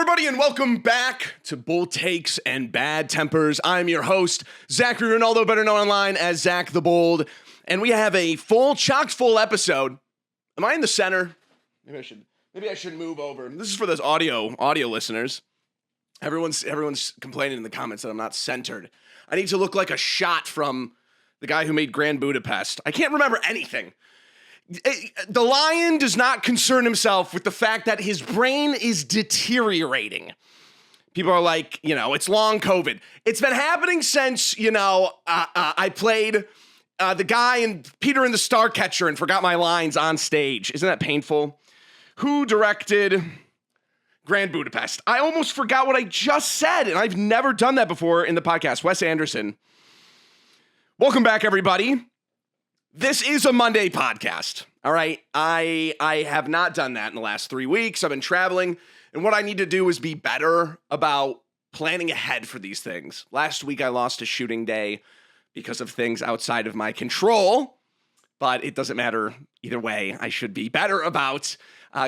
everybody, and welcome back to BoldTakes and Bad Tempers. I'm your host, Zachary Ronaldo, better known online as Zach the Bold, and we have a full, chock-full episode. Am I in the center? Maybe I should move over. This is for those audio listeners. Everyone's complaining in the comments that I'm not centered. I need to look like a shot from the guy who made Grand Budapest. I can't remember anything. The lion does not concern himself with the fact that his brain is deteriorating. People are like, it's long COVID. It's been happening since, I played the guy in Peter and the Starcatcher and forgot my lines on stage. Isn't that painful? Who directed Grand Budapest? I almost forgot what I just said, and I've never done that before in the podcast. Wes Anderson. Welcome back, everybody. This is a Monday podcast, all right? I have not done that in the last 3 weeks. I've been traveling, and what I need to do is be better about planning ahead for these things. Last week, I lost a shooting day because of things outside of my control, but it doesn't matter either way. I should be better about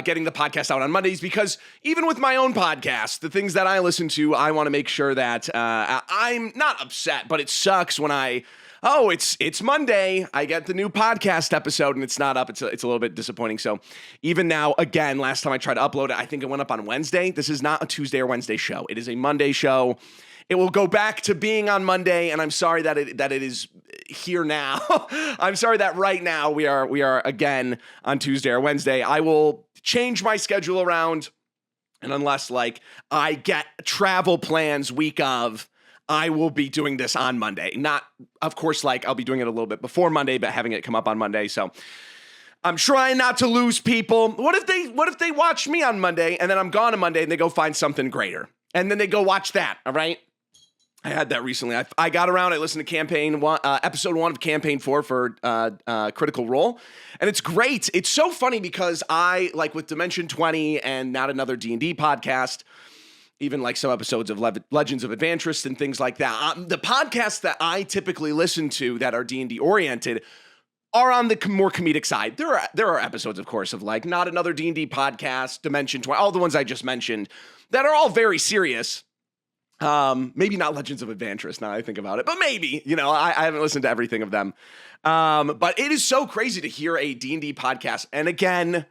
getting the podcast out on Mondays because even with my own podcast, the things that I listen to, I want to make sure that I'm not upset, but it sucks when it's Monday, I get the new podcast episode and it's not up. It's a little bit disappointing. So even now, again, last time I tried to upload it, I think it went up on Wednesday. This is not a Tuesday or Wednesday show. It is a Monday show. It will go back to being on Monday, and I'm sorry that it is here now. I'm sorry that right now we are again on Tuesday or Wednesday. I will change my schedule around, and unless I get travel plans week of, I will be doing this on Monday. Not, of course, I'll be doing it a little bit before Monday, but having it come up on Monday. So I'm trying not to lose people. What if they watch me on Monday and then I'm gone on Monday and they go find something greater and then they go watch that? All right. I had that recently. I got around. I listened to episode 1 of Campaign 4 for Critical Role, and it's great. It's so funny because I with Dimension 20 and Not Another D&D podcast, even some episodes of Legends of Adventurist and things like that. The podcasts that I typically listen to that are D&D oriented are on the more comedic side. There are episodes, of course, of Not Another D&D podcast, Dimension 20, all the ones I just mentioned that are all very serious. Maybe not Legends of Adventurist now I think about it, but maybe, I haven't listened to everything of them. But it is so crazy to hear a D&D podcast. And again,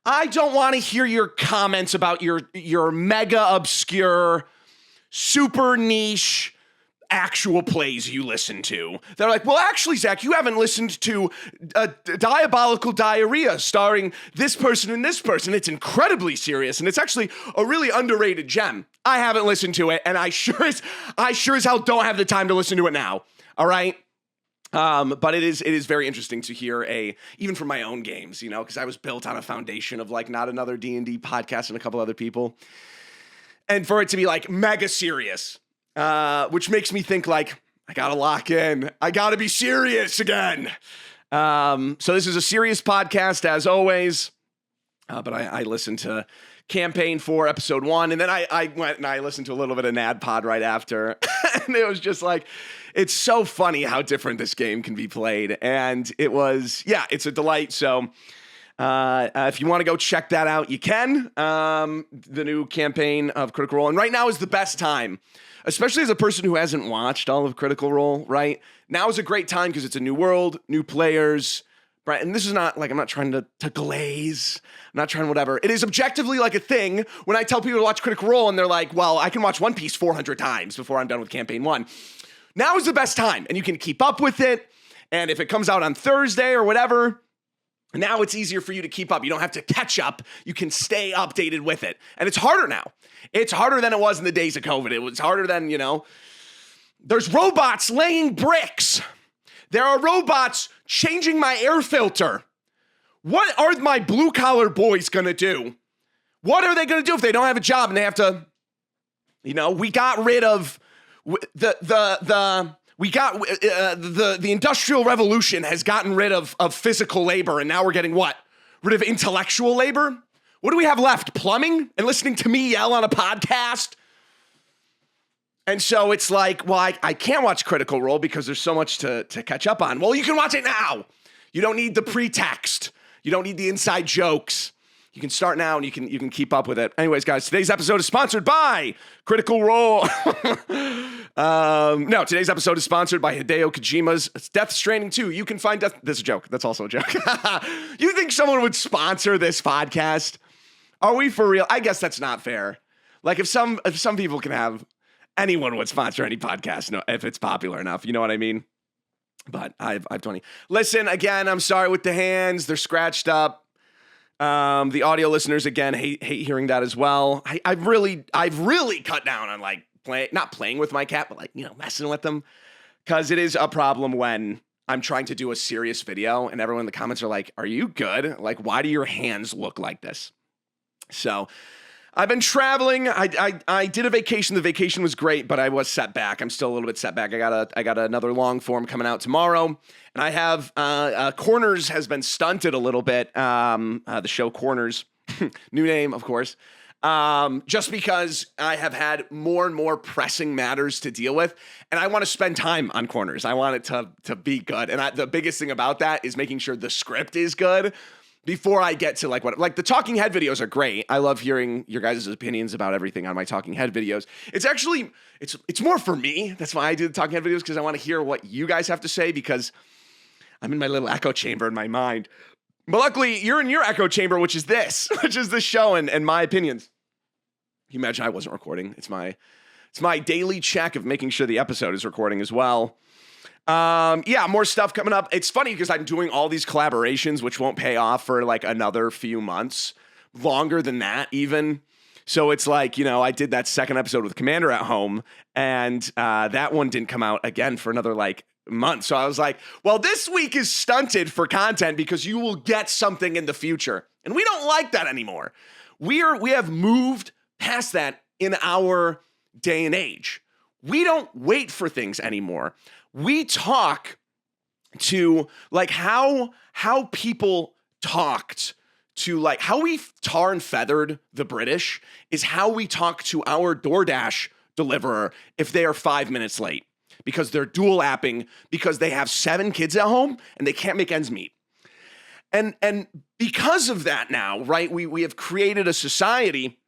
I don't want to hear your comments about your mega obscure, super niche actual plays you listen to. They're like, well, actually, Zach, you haven't listened to Diabolical Diarrhea starring this person and this person. It's incredibly serious, and it's actually a really underrated gem. I haven't listened to it, and I sure as hell don't have the time to listen to it now. All right? But it is very interesting to hear even from my own games, because I was built on a foundation of Not Another D&D podcast and a couple other people. And for it to be mega serious, which makes me think I gotta lock in. I gotta be serious again. So this is a serious podcast as always. But I listened to Campaign 4, Episode 1, and then I went and I listened to a little bit of NADPOD right after. And it was just it's so funny how different this game can be played. And it was, it's a delight. So if you want to go check that out, you can. The new campaign of Critical Role. And right now is the best time, especially as a person who hasn't watched all of Critical Role, right? Now is a great time because it's a new world, new players, right? And this is not I'm not trying to glaze. I'm not trying whatever. It is objectively a thing when I tell people to watch Critical Role and they're like, well, I can watch One Piece 400 times before I'm done with Campaign 1. Now is the best time, and you can keep up with it. And if it comes out on Thursday or whatever, now it's easier for you to keep up. You don't have to catch up. You can stay updated with it. And it's harder now. It's harder than it was in the days of COVID. It was harder than, there's robots laying bricks. There are robots changing my air filter. What are my blue-collar boys going to do? What are they going to do if they don't have a job and they have to, we got rid of the Industrial Revolution has gotten rid of physical labor, and now we're getting what? Rid of intellectual labor? What do we have left? Plumbing? And listening to me yell on a podcast? And so it's I can't watch Critical Role because there's so much to catch up on. Well, you can watch it now. You don't need the pretext. You don't need the inside jokes. You can start now and you can keep up with it. Anyways, guys, today's episode is sponsored by Critical Role. No, today's episode is sponsored by Hideo Kojima's Death Stranding 2. You can find Death... This is a joke. That's also a joke. You think someone would sponsor this podcast? Are we for real? I guess that's not fair. Like if some people can have... Anyone would sponsor any podcast if it's popular enough. You know what I mean? But I've 20. Listen, again, I'm sorry with the hands. They're scratched up. The audio listeners, again, hate hearing that as well. I've really cut down on like not playing with my cat, but like, messing with them. Because it is a problem when I'm trying to do a serious video and everyone in the comments are like, are you good? Like, why do your hands look like this? So I've been traveling. I did a vacation. The vacation was great, but I was set back. I'm still a little bit set back. I got another long form coming out tomorrow, and I have Corners has been stunted a little bit. The show Corners, new name, of course, just because I have had more and more pressing matters to deal with, and I want to spend time on Corners. I want it to be good, and the biggest thing about that is making sure the script is good. Before I get to the talking head videos are great. I love hearing your guys' opinions about everything on my talking head videos. It's actually, it's more for me. That's why I do the talking head videos, because I want to hear what you guys have to say, because I'm in my little echo chamber in my mind. But luckily, you're in your echo chamber, which is this show and my opinions. Can you imagine I wasn't recording? It's my daily check of making sure the episode is recording as well. More stuff coming up. It's funny because I'm doing all these collaborations, which won't pay off for like another few months, longer than that even. So it's like, I did that second episode with Commander at Home, and that one didn't come out again for another like month. So I was like, well, this week is stunted for content because you will get something in the future. And we don't like that anymore. We have moved past that in our day and age. We don't wait for things anymore. We talk to like how people talked to like how we tar and feathered the British is how we talk to our DoorDash deliverer if they are 5 minutes late because they're dual apping because they have 7 kids at home and they can't make ends meet. And because of that now, right, we have created a society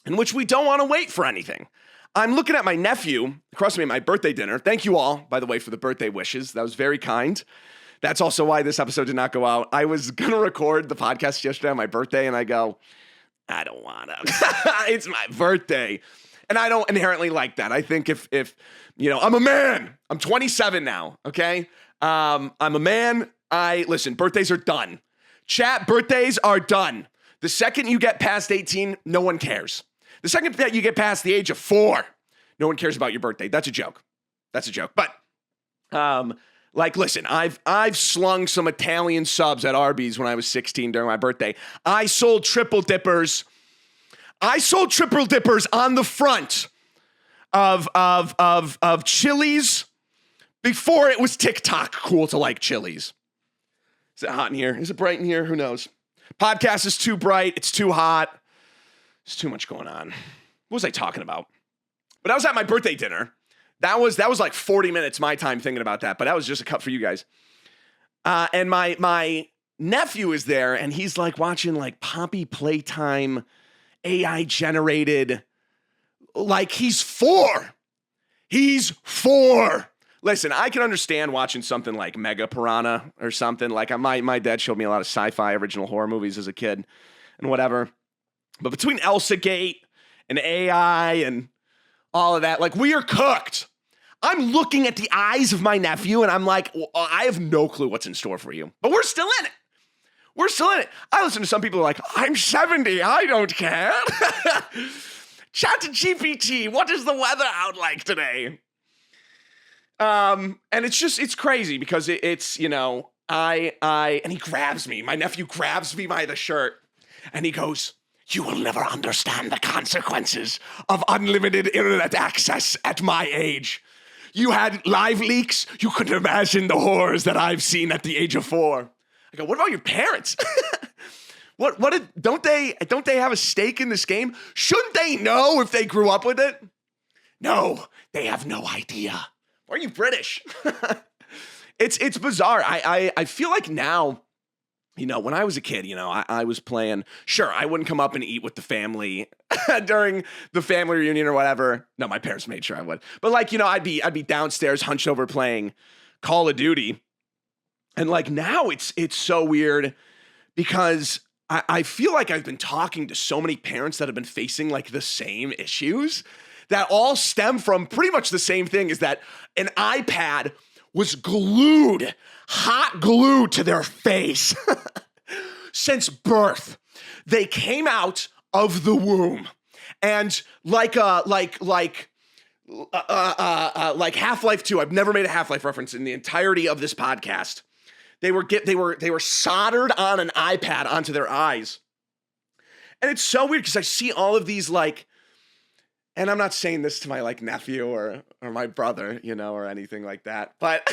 in which we don't want to wait for anything. I'm looking at my nephew across from me at my birthday dinner. Thank you all, by the way, for the birthday wishes. That was very kind. That's also why this episode did not go out. I was going to record the podcast yesterday on my birthday, and I go, I don't want to. It's my birthday. And I don't inherently like that. I think if I'm a man. I'm 27 now, okay? I'm a man. Listen, birthdays are done. Chat, birthdays are done. The second you get past 18, no one cares. The second that you get past the age of 4, no one cares about your birthday. That's a joke. But, listen, I've slung some Italian subs at Arby's when I was 16 during my birthday. I sold triple dippers on the front of Chili's before it was TikTok cool to like Chili's. Is it hot in here? Is it bright in here? Who knows? Podcast is too bright. It's too hot. There's too much going on. What was I talking about? But I was at my birthday dinner. That was like 40 minutes my time thinking about that, but that was just a cut for you guys. And my nephew is there, and he's like watching like Poppy Playtime, AI generated. Like he's 4. He's 4. Listen, I can understand watching something like Mega Piranha or something. Like my dad showed me a lot of sci-fi original horror movies as a kid and whatever. But between Elsa Gate and AI and all of that, like we are cooked. I'm looking at the eyes of my nephew and I'm like, well, I have no clue what's in store for you. But we're still in it. I listen to some people who are like, I'm 70, I don't care. Chat to GPT, what is the weather out like today? And it's crazy because it's and he grabs me. My nephew grabs me by the shirt and he goes, you will never understand the consequences of unlimited internet access at my age. You had live leaks. You couldn't imagine the horrors that I've seen at the age of 4. I go, what about your parents? Don't they have a stake in this game? Shouldn't they know if they grew up with it? No, they have no idea. Why are you British? It's bizarre. I feel like now when I was a kid, I was playing, sure, I wouldn't come up and eat with the family during the family reunion or whatever. No, my parents made sure I would. But like, I'd be downstairs hunched over playing Call of Duty. And like now it's so weird because I feel like I've been talking to so many parents that have been facing like the same issues that all stem from pretty much the same thing, is that an iPad was hot glued to their face since birth. They came out of the womb, and like Half-Life 2. I've never made a Half-Life reference in the entirety of this podcast. They were soldered on an iPad onto their eyes, and it's so weird because I see all of these like. And I'm not saying this to my like nephew or my brother, or anything like that. But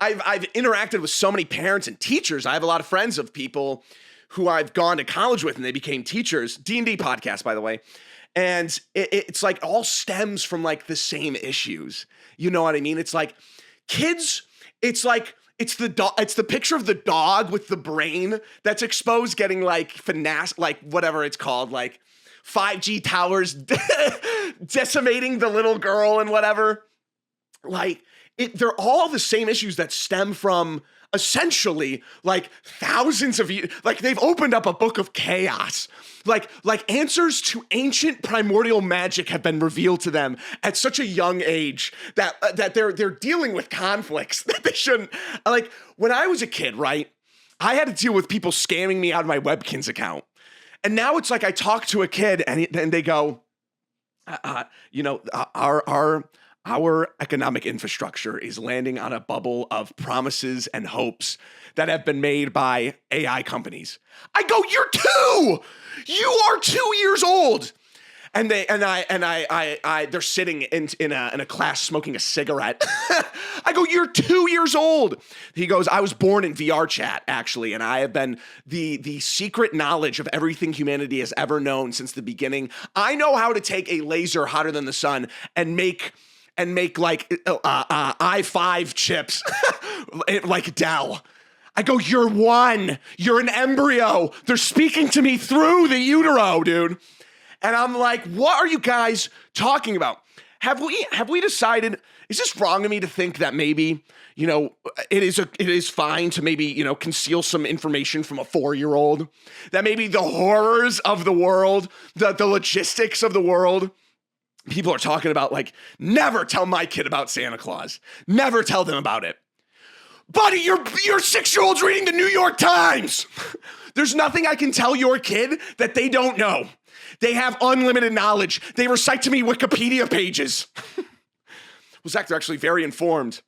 I've interacted with so many parents and teachers. I have a lot of friends of people who I've gone to college with and they became teachers. D&D podcast, by the way. And it's like all stems from like the same issues. You know what I mean? It's like kids, it's like, it's the picture of the dog with the brain that's exposed getting like finesse, like whatever it's called, like 5G towers decimating the little girl and whatever. Like they're all the same issues that stem from essentially like thousands of years. Like they've opened up a book of chaos. Like answers to ancient primordial magic have been revealed to them at such a young age that they're dealing with conflicts that they shouldn't. Like when I was a kid, right, I had to deal with people scamming me out of my Webkins account. And now it's like I talk to a kid and they go, our economic infrastructure is landing on a bubble of promises and hopes that have been made by AI companies. I go, you're 2! You are 2 years old. And they're sitting in a class smoking a cigarette. I go, you're 2 years old. He goes, I was born in VR chat, actually, and I have been the secret knowledge of everything humanity has ever known since the beginning. I know how to take a laser hotter than the sun and make like i5 chips like Dell. I go, you're 1. You're an embryo. They're speaking to me through the utero, dude. And I'm like, what are you guys talking about? Have we decided, is this wrong of me to think that maybe, it is fine to maybe, conceal some information from a 4-year-old? That maybe the horrors of the world, the logistics of the world, people are talking about, like, never tell my kid about Santa Claus. Never tell them about it. Buddy, your 6-year-old's reading the New York Times. There's nothing I can tell your kid that they don't know. They have unlimited knowledge. They recite to me Wikipedia pages. Well, Zach, they're actually very informed.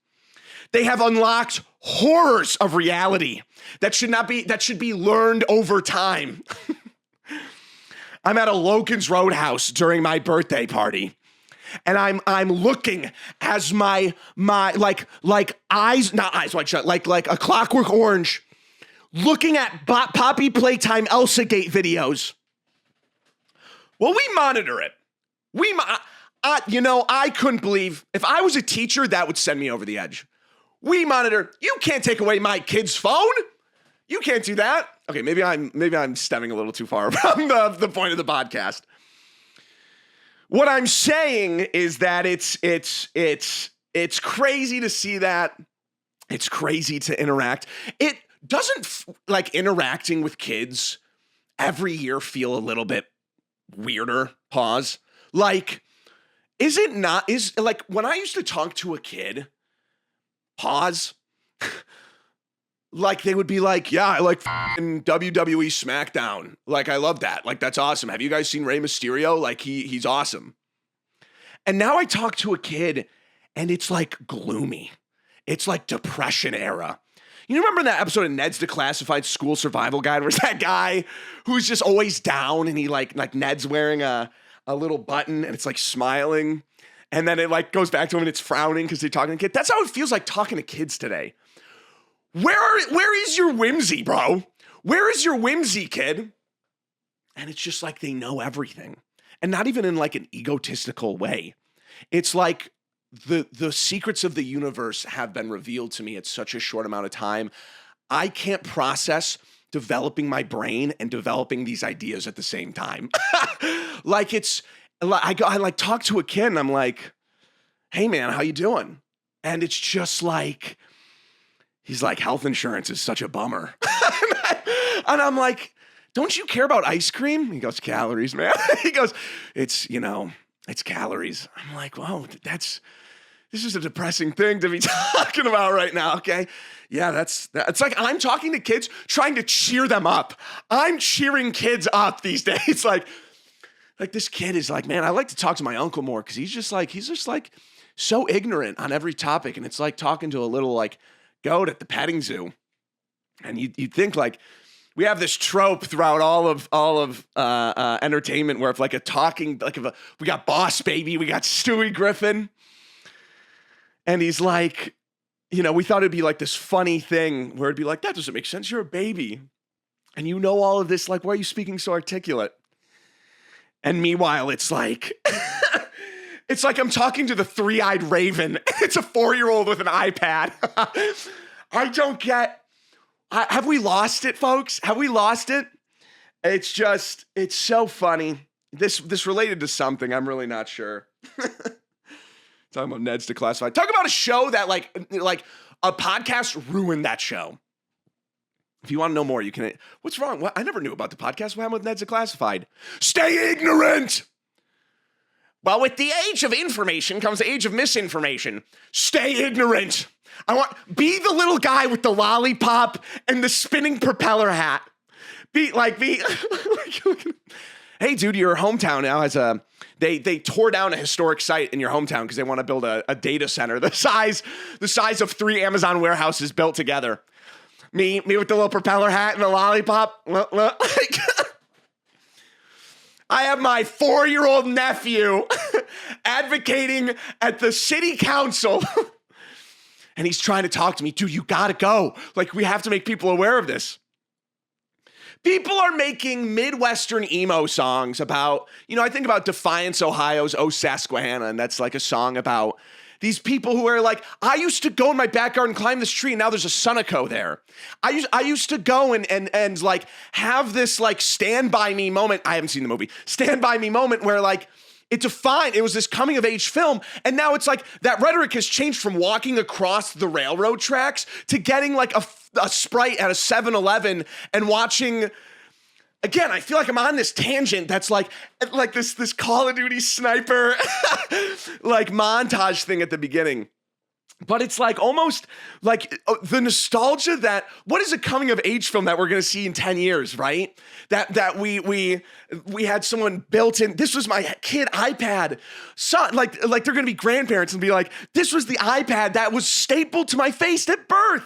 They have unlocked horrors of reality that should be learned over time. I'm at a Logan's Roadhouse during my birthday party, and I'm looking as my like eyes, not eyes wide shut, like a Clockwork Orange, looking at Poppy Playtime Elsa Gate videos. Well, we monitor it. I couldn't believe, if I was a teacher, that would send me over the edge. We monitor. You can't take away my kid's phone. You can't do that. Okay, maybe I'm stemming a little too far from the point of the podcast. What I'm saying is that it's crazy to see that. It's crazy to interact. It doesn't like interacting with kids every year feel a little bit weirder. Pause. Like, is like when I used to talk to a kid, pause, like they would be like, yeah, I like WWE SmackDown. Like, I love that. Like, that's awesome. Have you guys seen Rey Mysterio? Like, he's awesome. And now I talk to a kid and it's like gloomy. It's like depression era. You remember that episode of Ned's Declassified School Survival Guide? Where's that guy who's just always down and he like Ned's wearing a little button and it's like smiling. And then it like goes back to him and it's frowning because they're talking to kids. That's how it feels like talking to kids today. Where is your whimsy, bro? Where is your whimsy, kid? And it's just like they know everything. And not even in like an egotistical way. It's like the secrets of the universe have been revealed to me at such a short amount of time. I can't process developing my brain and developing these ideas at the same time. Like it's like I like talk to a kid and I'm like, hey man, how you doing? And it's just like, he's like, health insurance is such a bummer. And I'm like, don't you care about ice cream? He goes, calories, man. He goes, it's calories. I'm like, whoa, this is a depressing thing to be talking about right now, okay? Yeah, it's like I'm talking to kids, trying to cheer them up. I'm cheering kids up these days. Like this kid is like, man, I like to talk to my uncle more because he's just like so ignorant on every topic. And it's like talking to a little like goat at the petting zoo. And you'd think like, we have this trope throughout all of entertainment where if like we got Boss Baby, we got Stewie Griffin. And he's like, we thought it'd be like this funny thing where it'd be like, that doesn't make sense. You're a baby. And you know all of this, like, why are you speaking so articulate? And meanwhile, it's like, it's like I'm talking to the three-eyed raven. It's a 4-year-old with an iPad. I don't get, have we lost it, folks? Have we lost it? It's so funny. This related to something, I'm really not sure. Talking about Ned's Declassified. Talk about a show that like a podcast ruined that show. If you want to know more, you can. What's wrong? What? I never knew about the podcast. What happened with Ned's Declassified? Stay ignorant. Well, with the age of information comes the age of misinformation. Stay ignorant. Be the little guy with the lollipop and the spinning propeller hat. Be. Hey, dude, your hometown now has they tore down a historic site in your hometown because they want to build a data center the size of 3 Amazon warehouses built together. Me with the little propeller hat and the lollipop. I have my 4-year-old nephew advocating at the city council. And he's trying to talk to me. Dude, you gotta go. Like, we have to make people aware of this. People are making Midwestern emo songs about, I think about Defiance, Ohio's Oh Susquehanna, and that's like a song about these people who are like, I used to go in my backyard and climb this tree, and now there's a Sunoco there. I used to go and like have this like Stand By Me moment. I haven't seen the movie. Stand By Me moment where like, it was this coming of age film. And now it's like that rhetoric has changed from walking across the railroad tracks to getting like a Sprite at a 7-Eleven and watching. Again, I feel like I'm on this tangent that's like this Call of Duty sniper like montage thing at the beginning. But it's like almost like the nostalgia that what is a coming of age film that we're going to see in 10 years, right? That we had someone built in. This was my kid iPad. So like they're going to be grandparents and be like, this was the iPad that was stapled to my face at birth.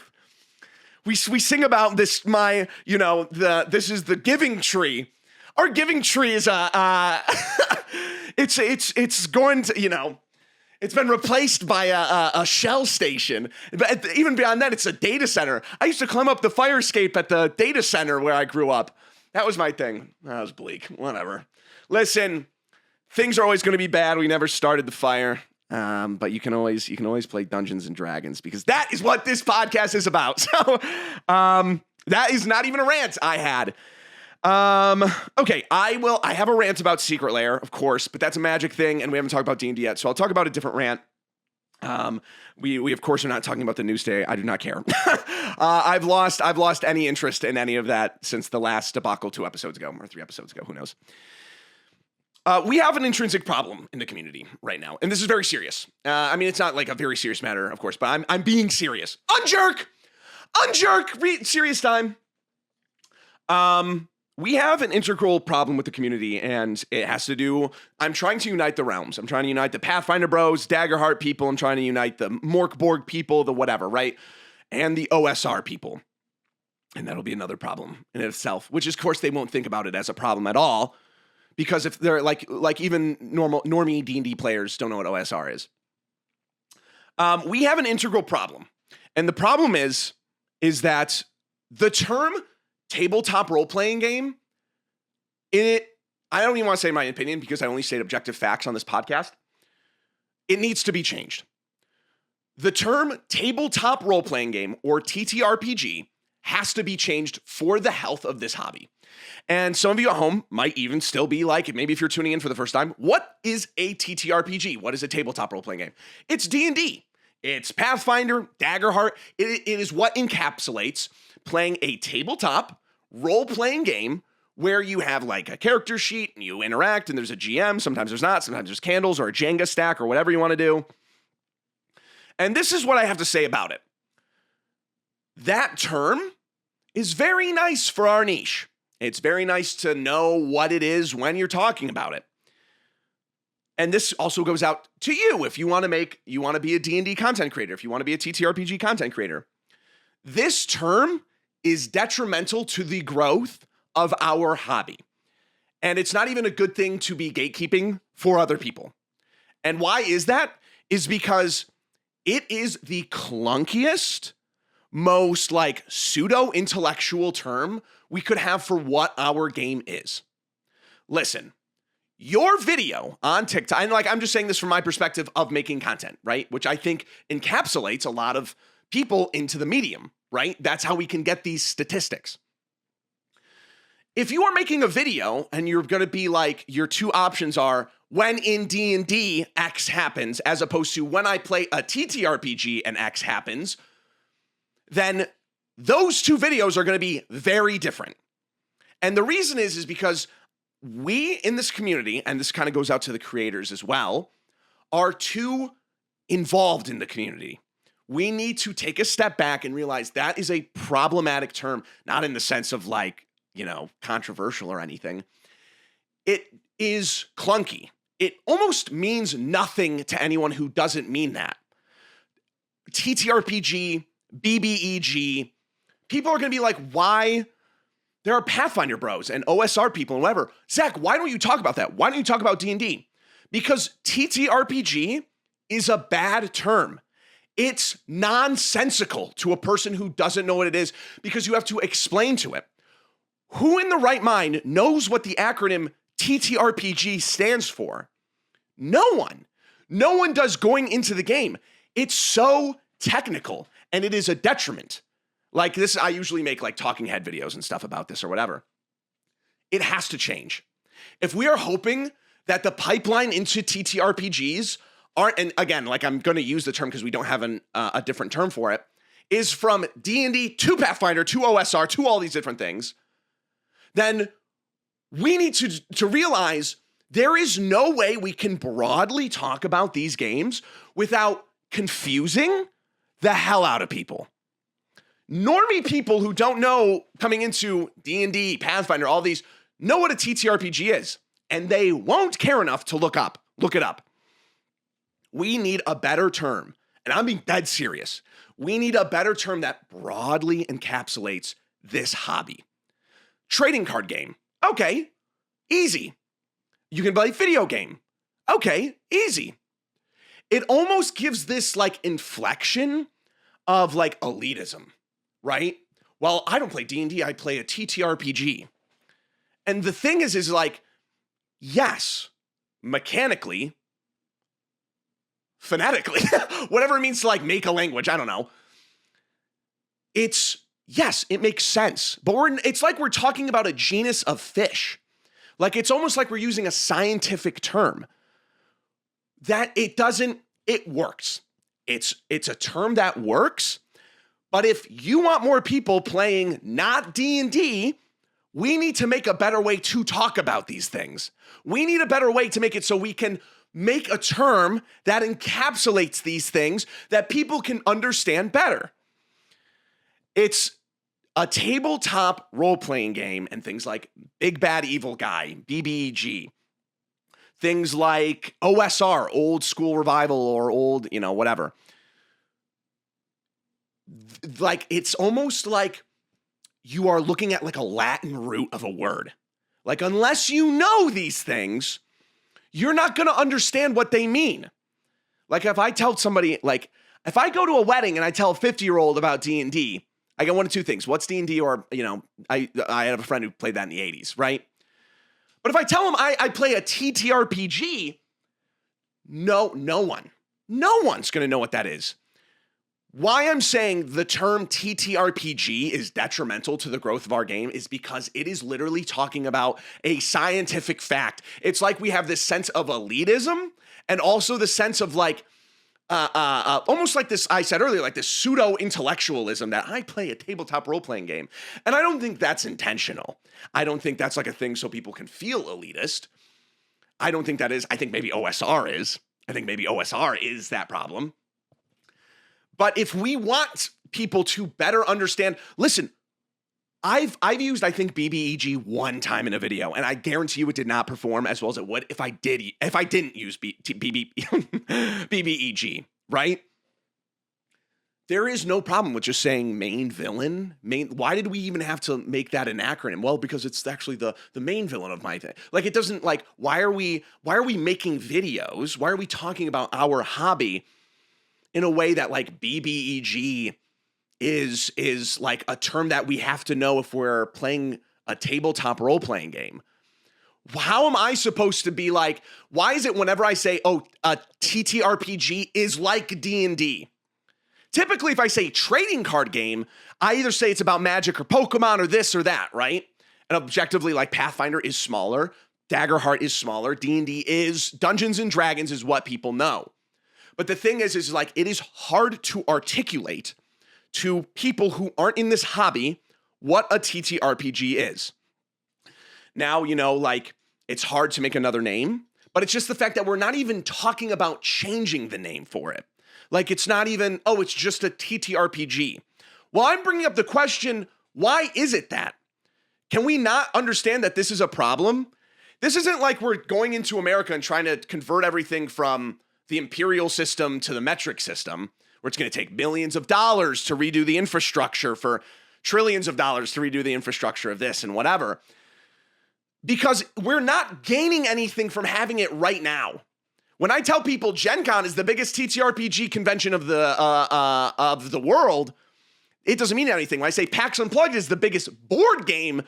We sing about this, this is the giving tree. Our giving tree is it's going to, it's been replaced by a Shell station. But even beyond that, it's a data center. I used to climb up the fire escape at the data center where I grew up. That was my thing. That was bleak. Whatever. Listen, things are always going to be bad. We never started the fire. But you can always play Dungeons and Dragons because that is what this podcast is about. So that is not even a rant I had. Okay, I have a rant about Secret Lair, of course, but that's a Magic thing, and we haven't talked about D&D yet, so I'll talk about a different rant. We of course are not talking about the news today. I do not care. I've lost any interest in any of that since the last debacle 2 episodes ago, or 3 episodes ago, who knows. We have an intrinsic problem in the community right now, and this is very serious. It's not like a very serious matter, of course, but I'm being serious. Unjerk! Serious time. We have an integral problem with the community, and it has to do, I'm trying to unite the realms. I'm trying to unite the Pathfinder bros, Daggerheart people. I'm trying to unite the Morkborg people, the whatever, right? And the OSR people. And that'll be another problem in itself, which is, of course, they won't think about it as a problem at all, because if they're like even normie D&D players don't know what OSR is. We have an integral problem. And the problem is that the term tabletop role-playing game, I don't even want to say my opinion because I only state objective facts on this podcast. It needs to be changed. The term tabletop role-playing game, or TTRPG, has to be changed for the health of this hobby. And some of you at home might even still be like, maybe if you're tuning in for the first time, what is a TTRPG? What is a tabletop role-playing game? It's D&D. It's Pathfinder, Daggerheart. It is what encapsulates playing a tabletop role-playing game where you have like a character sheet and you interact and there's a GM. Sometimes there's not. Sometimes there's candles or a Jenga stack or whatever you want to do. And this is what I have to say about it. That term is very nice for our niche. It's very nice to know what it is when you're talking about it. And this also goes out to you if you want to be a D&D content creator, if you want to be a TTRPG content creator. This term is detrimental to the growth of our hobby. And it's not even a good thing to be gatekeeping for other people. And why is that? Is because it is the clunkiest, most like pseudo-intellectual term we could have for what our game is. Listen, your video on TikTok, and like I'm just saying this from my perspective of making content, right? Which I think encapsulates a lot of people into the medium, right? That's how we can get these statistics. If you are making a video and you're going to be like, your two options are when in D&D X happens, as opposed to when I play a TTRPG and X happens, then those two videos are going to be very different. And the reason is because we in this community, and this kind of goes out to the creators as well, are too involved in the community. We need to take a step back and realize that is a problematic term, not in the sense of like, controversial or anything. It is clunky. It almost means nothing to anyone who doesn't mean that. TTRPG, BBEG, people are going to be like, why? There are Pathfinder bros and OSR people and whatever. Zach, why don't you talk about that? Why don't you talk about D&D? Because TTRPG is a bad term. It's nonsensical to a person who doesn't know what it is because you have to explain to it. Who in the right mind knows what the acronym TTRPG stands for? No one. No one does going into the game. It's so technical and it is a detriment. Like this, I usually make like talking head videos and stuff about this or whatever. It has to change. If we are hoping that the pipeline into TTRPGs aren't, and again, like I'm going to use the term because we don't have a different term for it, is from D&D to Pathfinder to OSR to all these different things, then we need to realize there is no way we can broadly talk about these games without confusing the hell out of people. Normie people who don't know coming into D&D, Pathfinder, all these, know what a TTRPG is, and they won't care enough to look it up. We need a better term, and I'm being dead serious. We need a better term that broadly encapsulates this hobby. Trading card game. Okay, easy. You can play video game. Okay, easy. It almost gives this like inflection of like elitism, right? Well, I don't play D&D, I play a TTRPG. And the thing is like, yes, mechanically, phonetically, whatever it means to like make a language, I don't know. Yes, it makes sense, but it's like we're talking about a genus of fish. Like it's almost like we're using a scientific term that it works. It's a term that works, but if you want more people playing not D&D, we need to make a better way to talk about these things. We need a better way to make it so we can make a term that encapsulates these things that people can understand better. It's a tabletop role-playing game and things like Big Bad Evil Guy, BBEG. Things like OSR, Old School Revival, or old, whatever. Like, it's almost like you are looking at like a Latin root of a word. Like, unless you know these things, you're not going to understand what they mean. Like, if I tell somebody, like, if I go to a wedding and I tell a 50-year-old about D&D, I get one of two things. What's D&D? Or, I have a friend who played that in the 80s, right? But if I tell them I play a TTRPG, no one's going to know what that is. Why I'm saying the term TTRPG is detrimental to the growth of our game is because it is literally talking about a scientific fact. It's like we have this sense of elitism and also the sense of like, almost like this, I said earlier, like this pseudo-intellectualism that I play a tabletop role-playing game. And I don't think that's intentional. I don't think that's like a thing so people can feel elitist. I don't think that is. I think maybe OSR is. I think maybe OSR is that problem. But if we want people to better understand, listen, I've used, I think, BBEG one time in a video, and I guarantee you it did not perform as well as it would if I didn't use BBEG, right? There is no problem with just saying main villain. Why did we even have to make that an acronym? Well, because it's actually the main villain of my thing. Like, it doesn't, like, why are we making videos? Why are we talking about our hobby in a way that like BBEG is like a term that we have to know if we're playing a tabletop role-playing game? How am I supposed to be like, why is it whenever I say, oh, a TTRPG is like D&D? Typically, if I say trading card game, I either say it's about Magic or Pokemon or this or that, right? And objectively, like Pathfinder is smaller, Daggerheart is smaller, D&D is, Dungeons and Dragons is what people know. But the thing is like, it is hard to articulate to people who aren't in this hobby what a TTRPG is. Now, you know, like, it's hard to make another name, but it's just the fact that we're not even talking about changing the name for it. Like, it's not even, oh, it's just a TTRPG. Well, I'm bringing up the question, why is it that? Can we not understand that this is a problem? This isn't like we're going into America and trying to convert everything from the imperial system to the metric system, where it's going to take millions of dollars to redo the infrastructure for trillions of dollars to redo the infrastructure of this and whatever. Because we're not gaining anything from having it right now. When I tell people Gen Con is the biggest TTRPG convention of the world, it doesn't mean anything. When I say PAX Unplugged is the biggest board game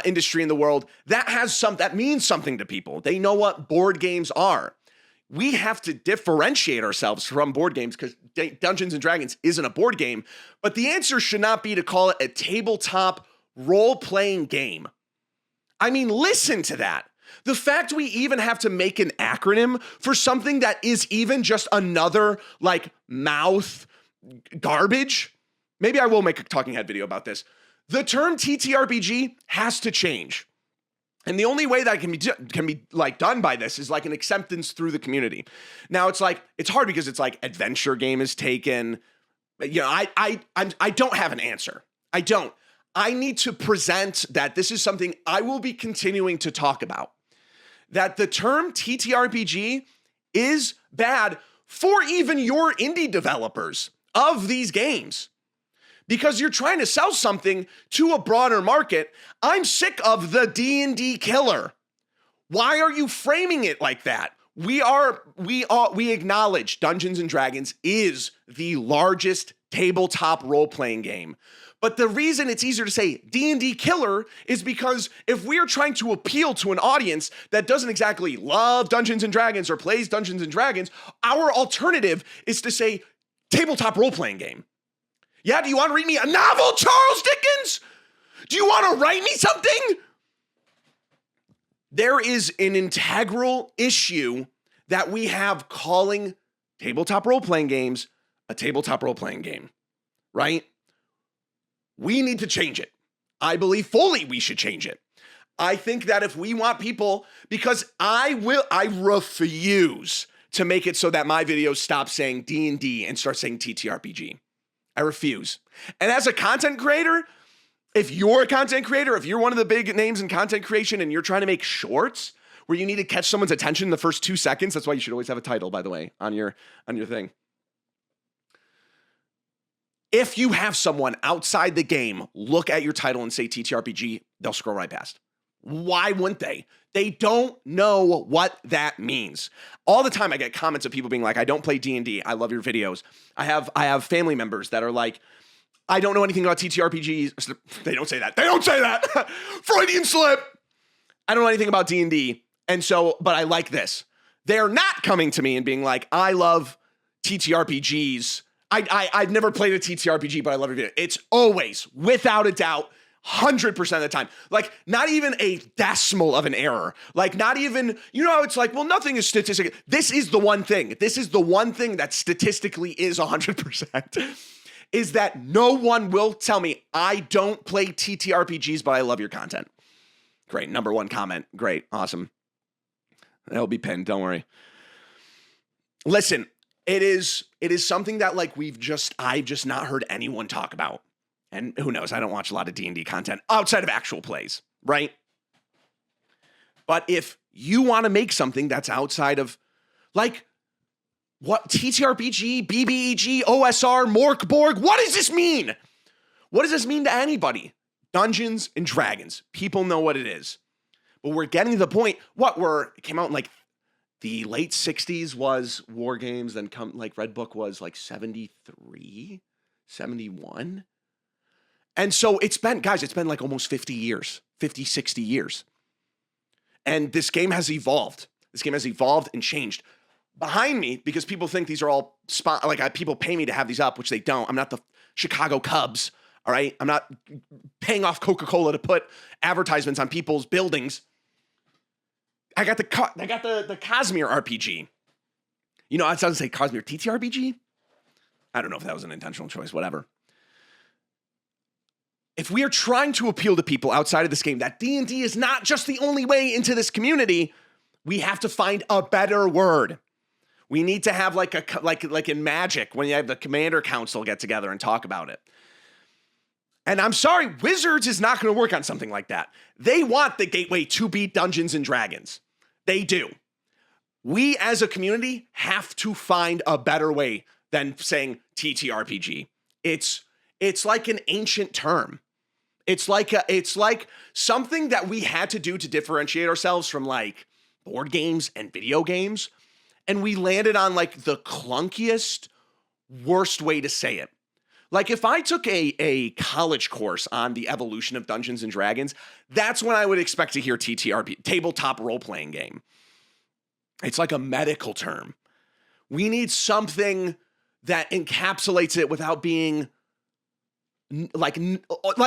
industry in the world, that means something to people. They know what board games are. We have to differentiate ourselves from board games because Dungeons and Dragons isn't a board game. But the answer should not be to call it a tabletop role-playing game. I mean, listen to that. The fact we even have to make an acronym for something that is even just another, like, mouth garbage. Maybe I will make a talking head video about this. The term TTRPG has to change. And the only way that can be like done by this is like an acceptance through the community. Now it's like, it's hard because it's like adventure game is taken. You know, I don't have an answer. I don't. I need to present that this is something I will be continuing to talk about. That the term TTRPG is bad for even your indie developers of these games. Because you're trying to sell something to a broader market. I'm sick of the D&D killer. Why are you framing it like that? We acknowledge Dungeons and Dragons is the largest tabletop role-playing game. But the reason it's easier to say D&D killer is because if we're trying to appeal to an audience that doesn't exactly love Dungeons and Dragons or plays Dungeons and Dragons, our alternative is to say tabletop role-playing game. Yeah, do you want to read me a novel, Charles Dickens? Do you want to write me something? There is an integral issue that we have calling tabletop role-playing games a tabletop role-playing game, right? We need to change it. I believe fully we should change it. I think that if we want people, because I refuse to make it so that my videos stop saying D&D and start saying TTRPG. I refuse. And as a content creator, if you're a content creator, if you're one of the big names in content creation and you're trying to make shorts where you need to catch someone's attention in the first 2 seconds, that's why you should always have a title, by the way, on your thing. If you have someone outside the game look at your title and say TTRPG, they'll scroll right past. Why wouldn't they? They don't know what that means. All the time I get comments of people being like, I don't play D&D. I love your videos. I have family members that are like, I don't know anything about TTRPGs. They don't say that. They don't say that. Freudian slip. I don't know anything about D&D. And so, but I like this. They're not coming to me and being like, I love TTRPGs. I've never played a TTRPG, but I love it. It's always, without a doubt, 100% of the time. Like, not even a decimal of an error. Like, not even, how it's like, well, nothing is statistically. This is the one thing. This is the one thing that statistically is 100%. Is that no one will tell me I don't play TTRPGs, but I love your content. Great. Number one comment. Great. Awesome. That'll be pinned. Don't worry. Listen, it is something that like I've just not heard anyone talk about. And who knows? I don't watch a lot of D&D content outside of actual plays, right? But if you want to make something that's outside of like what TTRPG, BBEG, OSR, Morkborg, what does this mean? What does this mean to anybody? Dungeons and Dragons. People know what it is. But we're getting to the point, it came out in like the late 60s was War Games, then Red Book was like 73, 71. And so it's been like almost 50 years, 50, 60 years. And this game has evolved. This game has evolved and changed. Behind me, because people think these are all people pay me to have these up, which they don't. I'm not the Chicago Cubs, all right? I'm not paying off Coca-Cola to put advertisements on people's buildings. I got the Cosmere RPG. It sounds like Cosmere TTRPG. I don't know if that was an intentional choice, whatever. If we are trying to appeal to people outside of this game, that D&D is not just the only way into this community, we have to find a better word. We need to have like in Magic when you have the Commander Council get together and talk about it. And I'm sorry, Wizards is not going to work on something like that. They want the gateway to beat Dungeons and Dragons. They do. We as a community have to find a better way than saying TTRPG. It's like an ancient term. It's like something that we had to do to differentiate ourselves from like board games and video games. And we landed on like the clunkiest, worst way to say it. Like if I took a college course on the evolution of Dungeons and Dragons, that's when I would expect to hear TTRP, tabletop role-playing game. It's like a medical term. We need something that encapsulates it without being like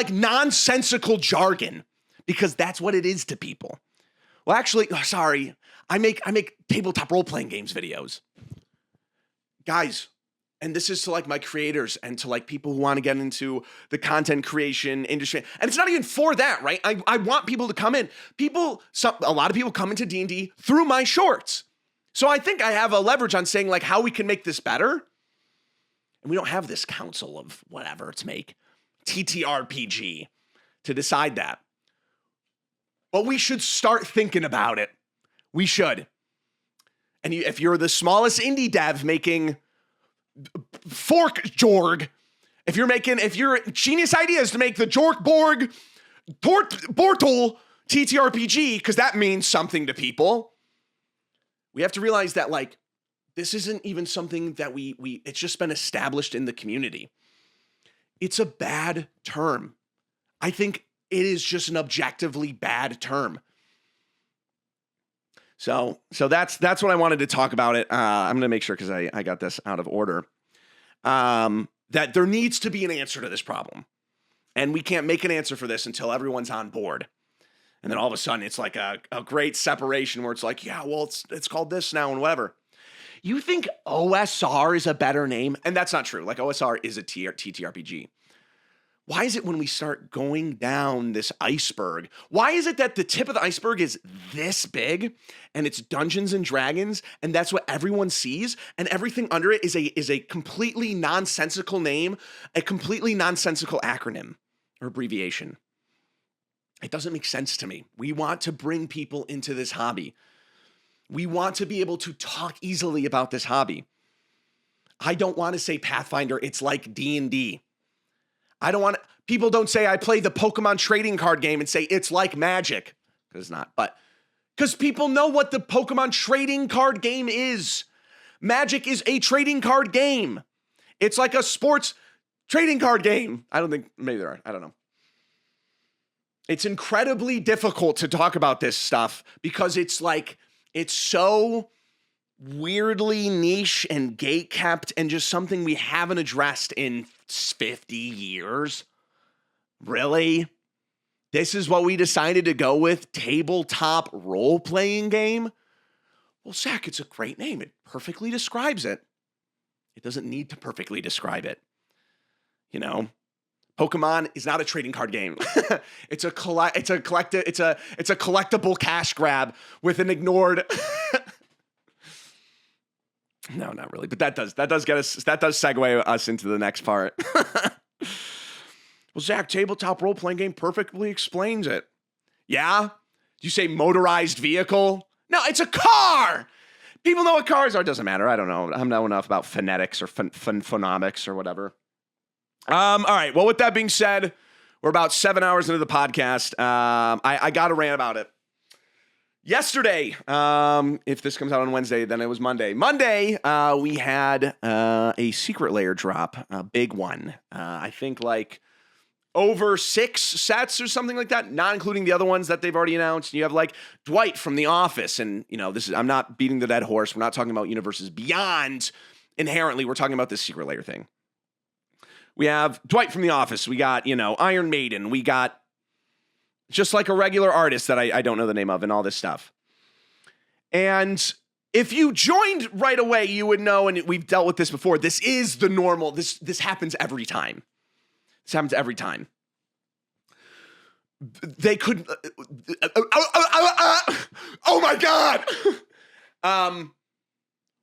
nonsensical jargon, because that's what it is to people. Well, actually, sorry, I make tabletop role-playing games videos. Guys, and this is to like my creators and to like people who want to get into the content creation industry. And it's not even for that, right? I want people to come in. A lot of people come into D&D through my shorts. So I think I have a leverage on saying like how we can make this better. And we don't have this council of whatever to make TTRPG to decide that. But we should start thinking about it. We should. And if you're the smallest indie dev making Fork Jorg, if your genius idea is to make the Jork Borg Bortle TTRPG, because that means something to people, we have to realize that like this isn't even something that it's just been established in the community. It's a bad term. I think it is just an objectively bad term. So that's what I wanted to talk about it. I'm going to make sure, because I got this out of order, that there needs to be an answer to this problem. And we can't make an answer for this until everyone's on board. And then all of a sudden it's like a great separation where it's like, yeah, well, it's called this now and whatever. You think OSR is a better name? And that's not true. Like OSR is a TTRPG. Why is it when we start going down this iceberg, why is it that the tip of the iceberg is this big and it's Dungeons and Dragons and that's what everyone sees, and everything under it is a completely nonsensical name, a completely nonsensical acronym or abbreviation? It doesn't make sense to me. We want to bring people into this hobby. We want to be able to talk easily about this hobby. I don't want to say Pathfinder, it's like D&D. People don't say I play the Pokemon trading card game and say it's like Magic, because it's not, but because people know what the Pokemon trading card game is. Magic is a trading card game. It's like a sports trading card game. I don't think, maybe there are, I don't know. It's incredibly difficult to talk about this stuff because it's so weirdly niche and gate kept and just something we haven't addressed in 50 years? Really? This is what we decided to go with? Tabletop role-playing game? Well, Zach, it's a great name. It perfectly describes it. It doesn't need to perfectly describe it. You know, Pokemon is not a trading card game. It's a collectible cash grab with an ignored. No, not really. But that does segue us into the next part. Well, Zach, tabletop role-playing game perfectly explains it. Yeah? You say motorized vehicle? No, it's a car! People know what cars are. It doesn't matter. I don't know. I don't know enough about phonetics or phonomics or whatever. All right. Well, with that being said, we're about 7 hours into the podcast. I got a rant about it. Yesterday, if this comes out on Wednesday, then it was Monday. Monday, we had a secret layer drop, a big one. I think like over 6 sets or something like that, not including the other ones that they've already announced. You have like Dwight from The Office, and I'm not beating the dead horse. We're not talking about universes beyond. Inherently, we're talking about this secret layer thing. We have Dwight from The Office. We got, Iron Maiden. We got just like a regular artist that I don't know the name of and all this stuff. And if you joined right away, you would know, and we've dealt with this before, this is the normal. This happens every time. This happens every time. They could. Oh my God.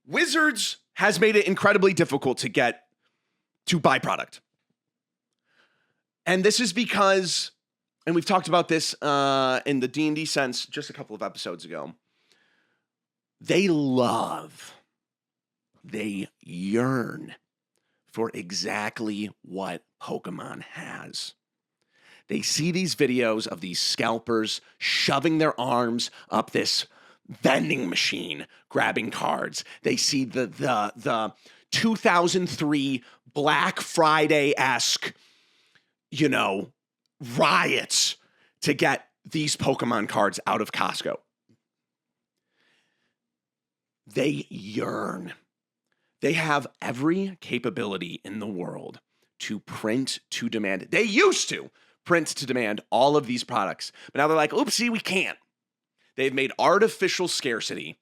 Wizards has made it incredibly difficult to get to buy product. And this is because, and we've talked about this in the D&D sense just a couple of episodes ago. They yearn for exactly what Pokemon has. They see these videos of these scalpers shoving their arms up this vending machine, grabbing cards. They see the 2003 Black Friday-esque, riots to get these Pokemon cards out of Costco. They yearn. They have every capability in the world to print to demand. They used to print to demand all of these products, but now they're like, oopsie, we can't. They've made artificial scarcity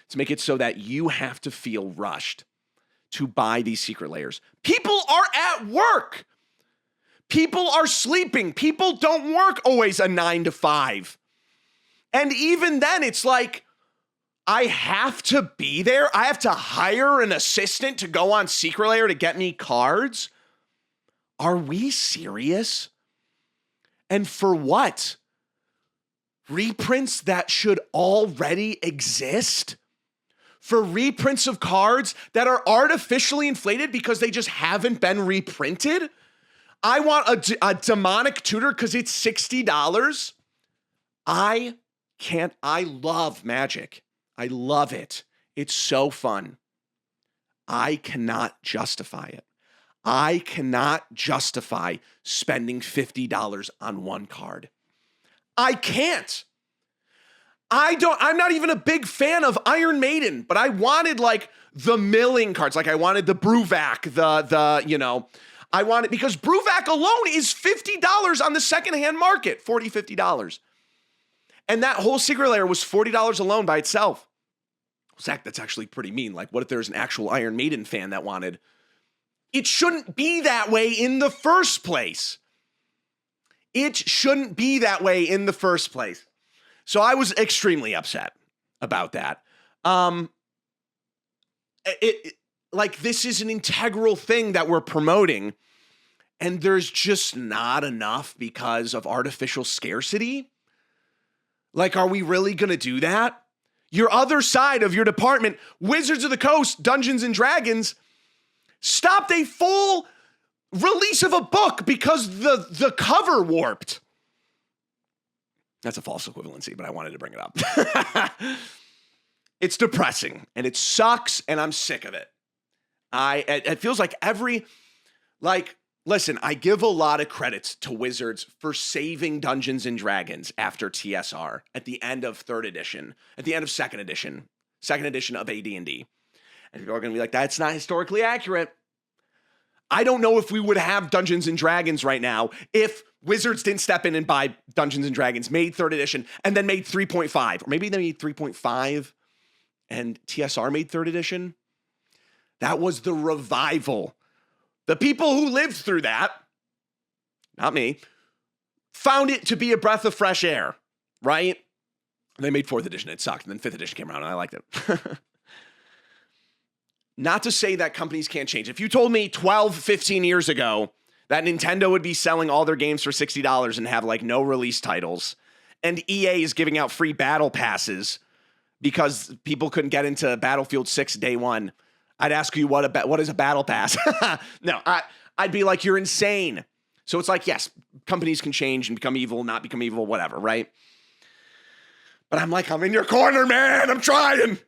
to make it so that you have to feel rushed to buy these secret layers. People are at work. People are sleeping. People don't work always a 9 to 5. And even then, it's like, I have to be there. I have to hire an assistant to go on secret layer to get me cards. Are we serious? And for what? Reprints that should already exist? For reprints of cards that are artificially inflated because they just haven't been reprinted? I want a demonic tutor because it's $60. I love Magic. I love it. It's so fun. I cannot justify it. I cannot justify spending $50 on one card. I can't. I'm not even a big fan of Iron Maiden, but I wanted like the milling cards. Like I wanted the Bruvac, I wanted, because Bruvac alone is $50 on the secondhand market, $40, $50. And that whole secret layer was $40 alone by itself. Zach, that's actually pretty mean. Like, what if there's an actual Iron Maiden fan that wanted? It shouldn't be that way in the first place. It shouldn't be that way in the first place. So I was extremely upset about that. This is an integral thing that we're promoting, and there's just not enough because of artificial scarcity. Like, are we really going to do that? Your other side of your department, Wizards of the Coast, Dungeons and Dragons, stopped a full release of a book because the cover warped. That's a false equivalency, but I wanted to bring it up. It's depressing, and it sucks, and I'm sick of it. It feels like listen, I give a lot of credits to Wizards for saving Dungeons and Dragons after TSR at the end of 3rd edition, at the end of 2nd edition, second edition of AD&D. And people are going to be like, that's not historically accurate. I don't know if we would have Dungeons and Dragons right now if Wizards didn't step in and buy Dungeons and Dragons, made 3rd edition, and then made 3.5. Or maybe they made 3.5 and TSR made 3rd edition. That was the revival. The people who lived through that, not me, found it to be a breath of fresh air, right? They made 4th edition. It sucked. And then 5th edition came around and I liked it. Not to say that companies can't change. If you told me 12, 15 years ago that Nintendo would be selling all their games for $60 and have like no release titles, and EA is giving out free battle passes because people couldn't get into Battlefield 6 day one, I'd ask you what is a battle pass? No, I'd be like, you're insane. So it's like, yes, companies can change and become evil, not become evil, whatever, right? But I'm like, I'm in your corner, man. I'm trying.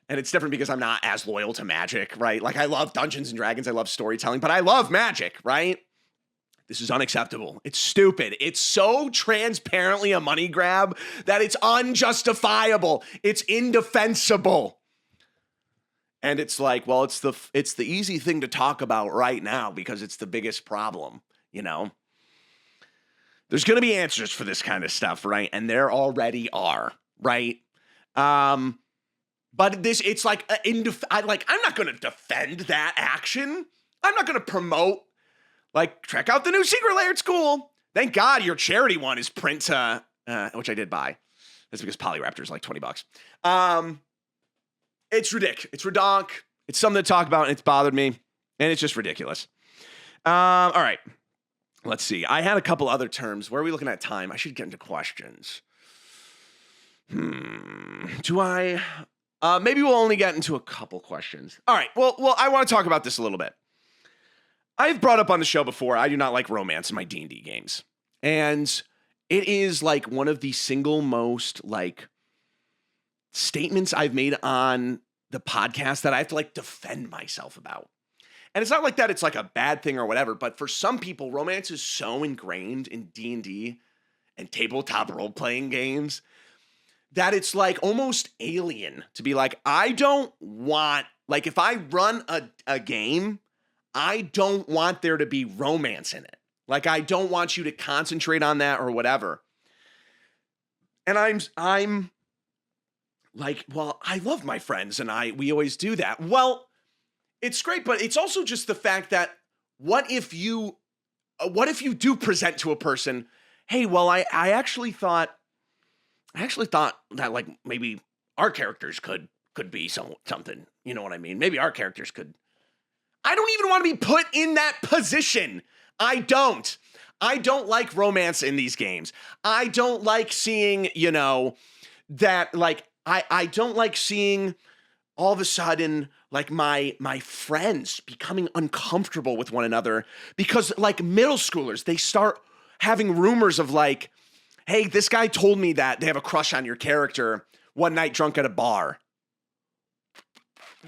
And it's different because I'm not as loyal to Magic, right? Like, I love Dungeons and Dragons. I love storytelling, but I love Magic, right? This is unacceptable. It's stupid. It's so transparently a money grab that it's unjustifiable. It's indefensible. And it's like, well, it's the easy thing to talk about right now because it's the biggest problem, you know? There's going to be answers for this kind of stuff, right? And there already are, right? But it's like, I'm not going to defend that action. I'm not going to promote, like, check out the new Secret Lair. It's cool. Thank God your charity one is print, which I did buy. That's because Polyraptor's like $20. It's ridiculous. It's redonk. It's something to talk about, and it's bothered me, and it's just ridiculous. All right. Let's see. I had a couple other terms. Where are we looking at time? I should get into questions. Do I... maybe we'll only get into a couple questions. All right. Well, I want to talk about this a little bit. I've brought up on the show before, I do not like romance in my D&D games. And it is like one of the single most like statements I've made on the podcast that I have to like defend myself about. And it's not like that it's like a bad thing or whatever, but for some people, romance is so ingrained in D&D and tabletop role-playing games that it's like almost alien to be like, I don't want, like if I run a game, I don't want there to be romance in it. Like I don't want you to concentrate on that or whatever. And I'm like, well, I love my friends and we always do that. Well, it's great, but it's also just the fact that what if you do present to a person, hey, well, I actually thought that like maybe our characters could be something, you know what I mean? Maybe our characters could. I don't even want to be put in that position. I don't like romance in these games. I don't like seeing, you know, that like, I don't like seeing all of a sudden like my friends becoming uncomfortable with one another because like middle schoolers, they start having rumors of like, hey, this guy told me that they have a crush on your character one night drunk at a bar.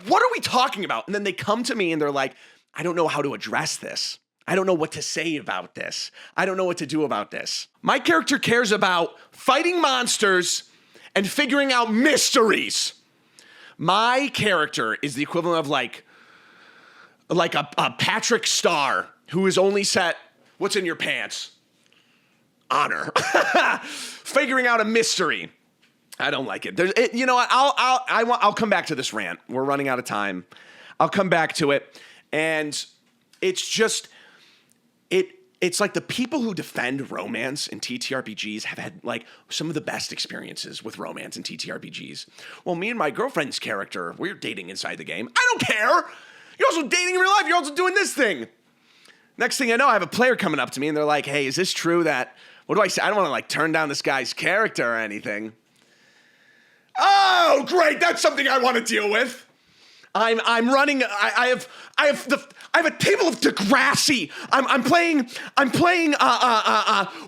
What are we talking about? And then they come to me and they're like, I don't know how to address this. I don't know what to say about this. I don't know what to do about this. My character cares about fighting monsters and figuring out mysteries. My character is the equivalent of like a Patrick Star who is only set, what's in your pants? Honor. Figuring out a mystery. I don't like it. You know what? I'll come back to this rant. We're running out of time. I'll come back to it. And it's just, it's like the people who defend romance in TTRPGs have had like some of the best experiences with romance in TTRPGs. Well, me and my girlfriend's character, we're dating inside the game. I don't care. You're also dating in real life. You're also doing this thing. Next thing I know, I have a player coming up to me and they're like, hey, is this true that, what do I say? I don't want to like turn down this guy's character or anything. Oh, great. That's something I want to deal with. I'm running. I have a table of Degrassi. I'm playing.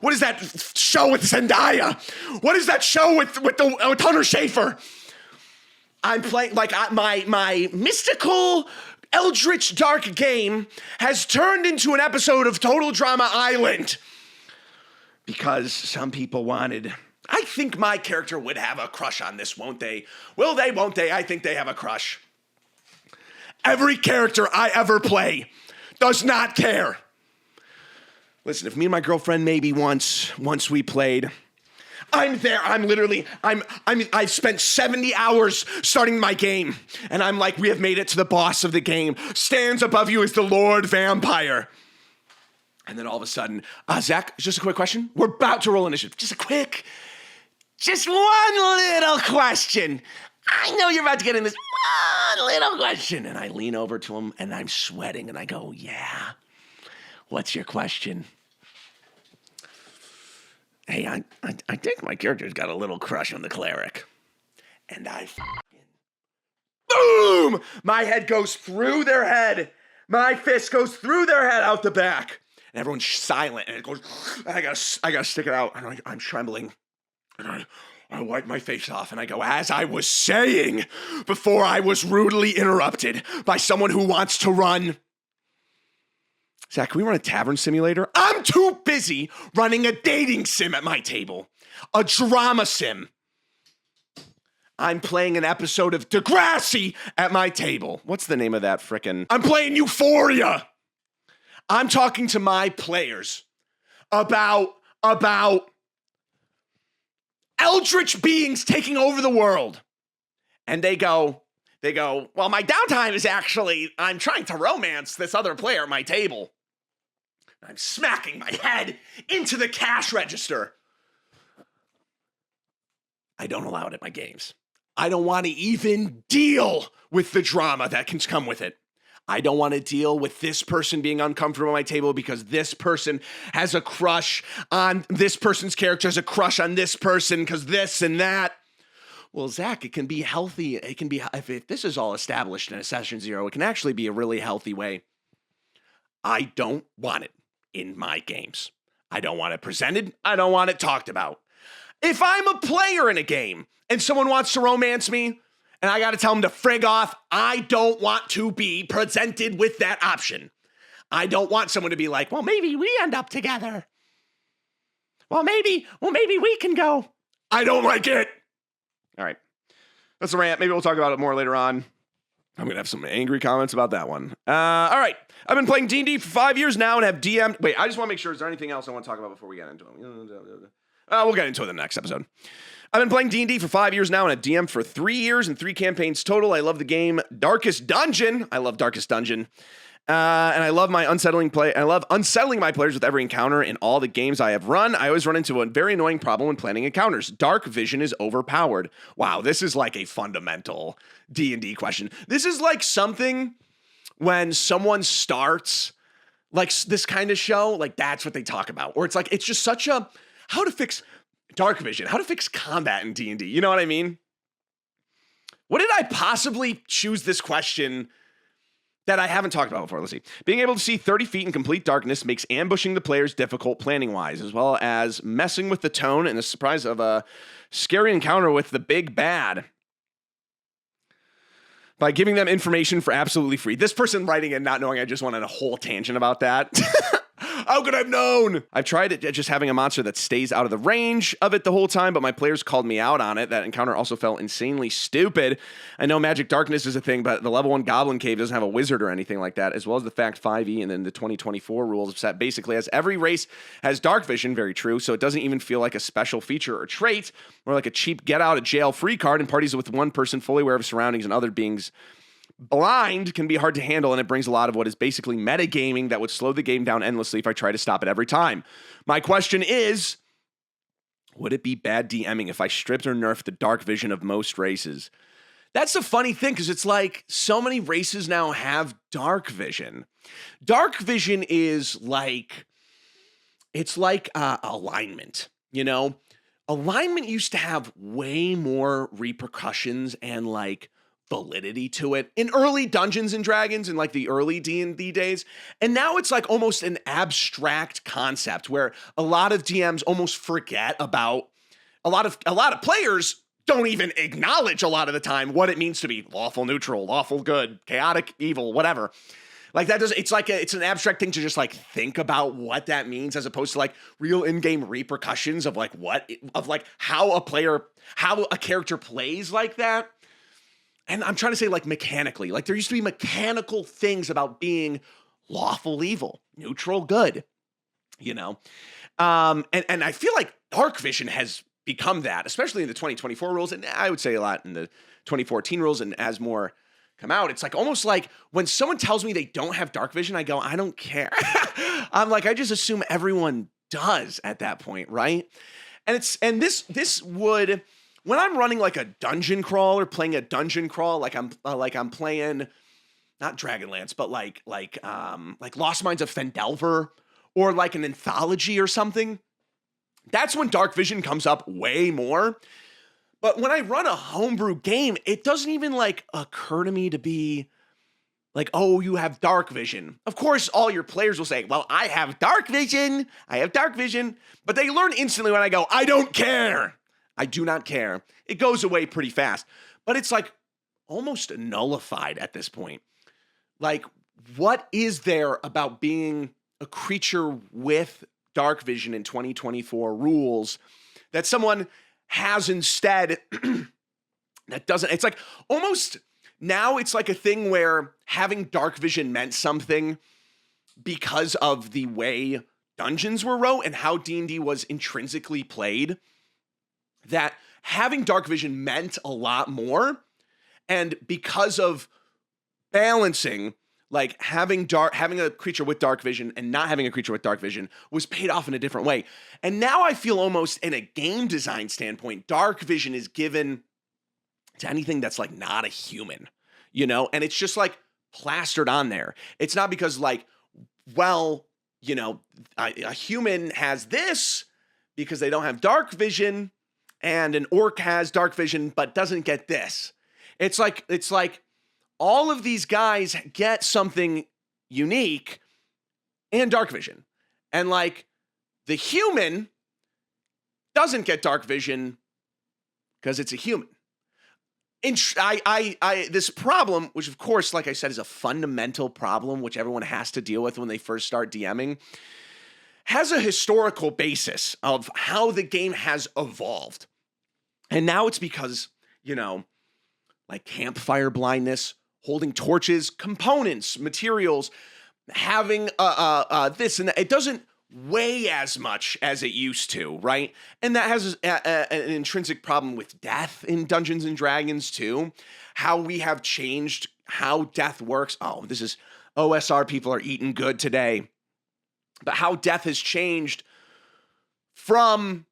What is that show with Zendaya? What is that show with Hunter Schafer? I'm playing like my mystical eldritch dark game has turned into an episode of Total Drama Island because some people wanted I think my character would have a crush on this, won't they? Will they, won't they? I think they have a crush. Every character I ever play does not care. Listen, if me and my girlfriend maybe once we played, I'm there. I've spent 70 hours starting my game. And I'm like, we have made it to the boss of the game. Stands above you is the Lord Vampire. And then all of a sudden, Zach, just a quick question. We're about to roll initiative. Just one little question. I know you're about to get in this one little question. And I lean over to him and I'm sweating and I go, yeah, what's your question? Hey, I think my character's got a little crush on the cleric. And boom! My head goes through their head. My fist goes through their head out the back. And everyone's silent. And it goes, I gotta stick it out. And I'm trembling. And I wipe my face off and I go, as I was saying before I was rudely interrupted by someone who wants to run. Zach, can we run a tavern simulator? I'm too busy running a dating sim at my table. A drama sim. I'm playing an episode of Degrassi at my table. What's the name of that frickin'? I'm playing Euphoria. I'm talking to my players about eldritch beings taking over the world. And they go, well, my downtime is actually, I'm trying to romance this other player at my table. I'm smacking my head into the cash register. I don't allow it at my games. I don't want to even deal with the drama that can come with it. I don't want to deal with this person being uncomfortable at my table because this person has a crush on this person's character, has a crush on this person because this and that. Well, Zach, it can be healthy. It can be, if this is all established in a session 0, it can actually be a really healthy way. I don't want it in my games. I don't want it presented. I don't want it talked about. If I'm a player in a game and someone wants to romance me and I got to tell them to frig off, I don't want to be presented with that option. I don't want someone to be like, well, maybe we end up together. Well, maybe we can go. I don't like it. All right. That's a rant. Maybe we'll talk about it more later on. I'm going to have some angry comments about that one. All right. I've been playing D&D for 5 years now and have DM'd. Wait, I just want to make sure. Is there anything else I want to talk about before we get into it? We'll get into it in the next episode. I've been playing D&D for 5 years now and have DM'd for 3 years and 3 campaigns total. I love the game Darkest Dungeon. I love Darkest Dungeon. And I love my unsettling play. I love unsettling my players with every encounter in all the games I have run. I always run into a very annoying problem when planning encounters. Dark vision is overpowered. Wow, this is like a fundamental D&D question. This is like something when someone starts like this kind of show, like that's what they talk about. Or it's like, it's just such a, how to fix dark vision, how to fix combat in D&D. You know what I mean? What did I possibly choose this question that I haven't talked about before? Let's see. Being able to see 30 feet in complete darkness makes ambushing the players difficult planning-wise, as well as messing with the tone and the surprise of a scary encounter with the big bad by giving them information for absolutely free. This person writing and not knowing, I just went on a whole tangent about that. How could I have known? I've tried it just having a monster that stays out of the range of it the whole time, but my players called me out on it. That encounter also felt insanely stupid. I know Magic Darkness is a thing, but the level 1 Goblin Cave doesn't have a wizard or anything like that, as well as the fact 5e and then the 2024 rules set basically has every race has dark vision, very true, so it doesn't even feel like a special feature or trait, more like a cheap get-out-of-jail-free card, and parties with one person fully aware of surroundings and other beings blind can be hard to handle, and it brings a lot of what is basically metagaming that would slow the game down endlessly if I try to stop it every time. My question is, would it be bad DMing if I stripped or nerfed the dark vision of most races? That's the funny thing, because it's like so many races now have dark vision. Dark vision is like, it's like alignment, you know? Alignment used to have way more repercussions and like validity to it in early Dungeons and Dragons and like the early D&D days. And now it's like almost an abstract concept where a lot of DMs almost forget about a lot of players don't even acknowledge a lot of the time what it means to be lawful neutral, lawful good, chaotic evil, whatever. Like that doesn't, it's an abstract thing to just like think about what that means as opposed to like real in-game repercussions of like how a character plays like that. And I'm trying to say like mechanically, like there used to be mechanical things about being lawful evil, neutral good, you know? And I feel like dark vision has become that, especially in the 2024 rules. And I would say a lot in the 2014 rules. And as more come out, it's like almost like when someone tells me they don't have dark vision, I go, I don't care. I'm like, I just assume everyone does at that point, right? And this would, when I'm running like a dungeon crawl or playing a dungeon crawl, like I'm playing not Dragonlance, but like Lost Mines of Fendelver or like an anthology or something, that's when dark vision comes up way more. But when I run a homebrew game, it doesn't even like occur to me to be like, oh, you have dark vision. Of course, all your players will say, well, I have dark vision. But they learn instantly when I go, I don't care. I do not care. It goes away pretty fast. But it's like almost nullified at this point. Like, what is there about being a creature with dark vision in 2024 rules that someone has instead that doesn't? It's like almost now it's like a thing where having dark vision meant something because of the way dungeons were wrote and how D&D was intrinsically played, that having dark vision meant a lot more. And because of balancing, like having a creature with dark vision and not having a creature with dark vision was paid off in a different way. And now I feel almost in a game design standpoint, dark vision is given to anything that's like not a human, you know? And it's just like plastered on there. It's not because like, well, you know, a human has this because they don't have dark vision, and an orc has dark vision but doesn't get this. It's like all of these guys get something unique and dark vision. And like the human doesn't get dark vision because it's a human. And this problem, which of course, like I said, is a fundamental problem, which everyone has to deal with when they first start DMing, has a historical basis of how the game has evolved. And now it's because, you know, like campfire blindness, holding torches, components, materials, having this and that. It doesn't weigh as much as it used to, right? And that has an intrinsic problem with death in Dungeons and Dragons too. How we have changed how death works. Oh, this is OSR people are eating good today. But how death has changed from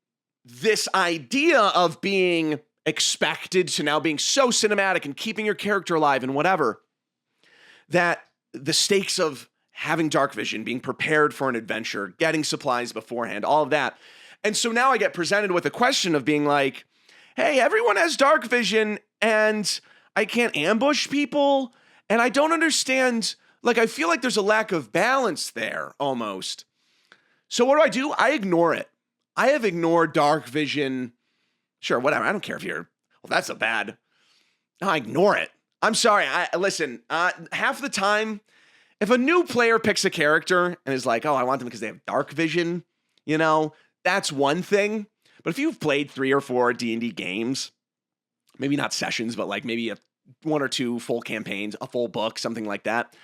this idea of being expected to now being so cinematic and keeping your character alive and whatever, that the stakes of having dark vision, being prepared for an adventure, getting supplies beforehand, all of that. And so now I get presented with a question of being like, hey, everyone has dark vision and I can't ambush people. And I don't understand, like, I feel like there's a lack of balance there almost. So what do? I ignore it. I have ignored dark vision. Sure, whatever. I don't care if you're, well, that's a bad. No, I ignore it. I'm sorry. Listen, half the time, if a new player picks a character and is like, oh, I want them because they have dark vision, you know, that's one thing. But if you've played 3 or 4 D&D games, maybe not sessions, but like maybe 1 or 2 full campaigns, a full book, something like that,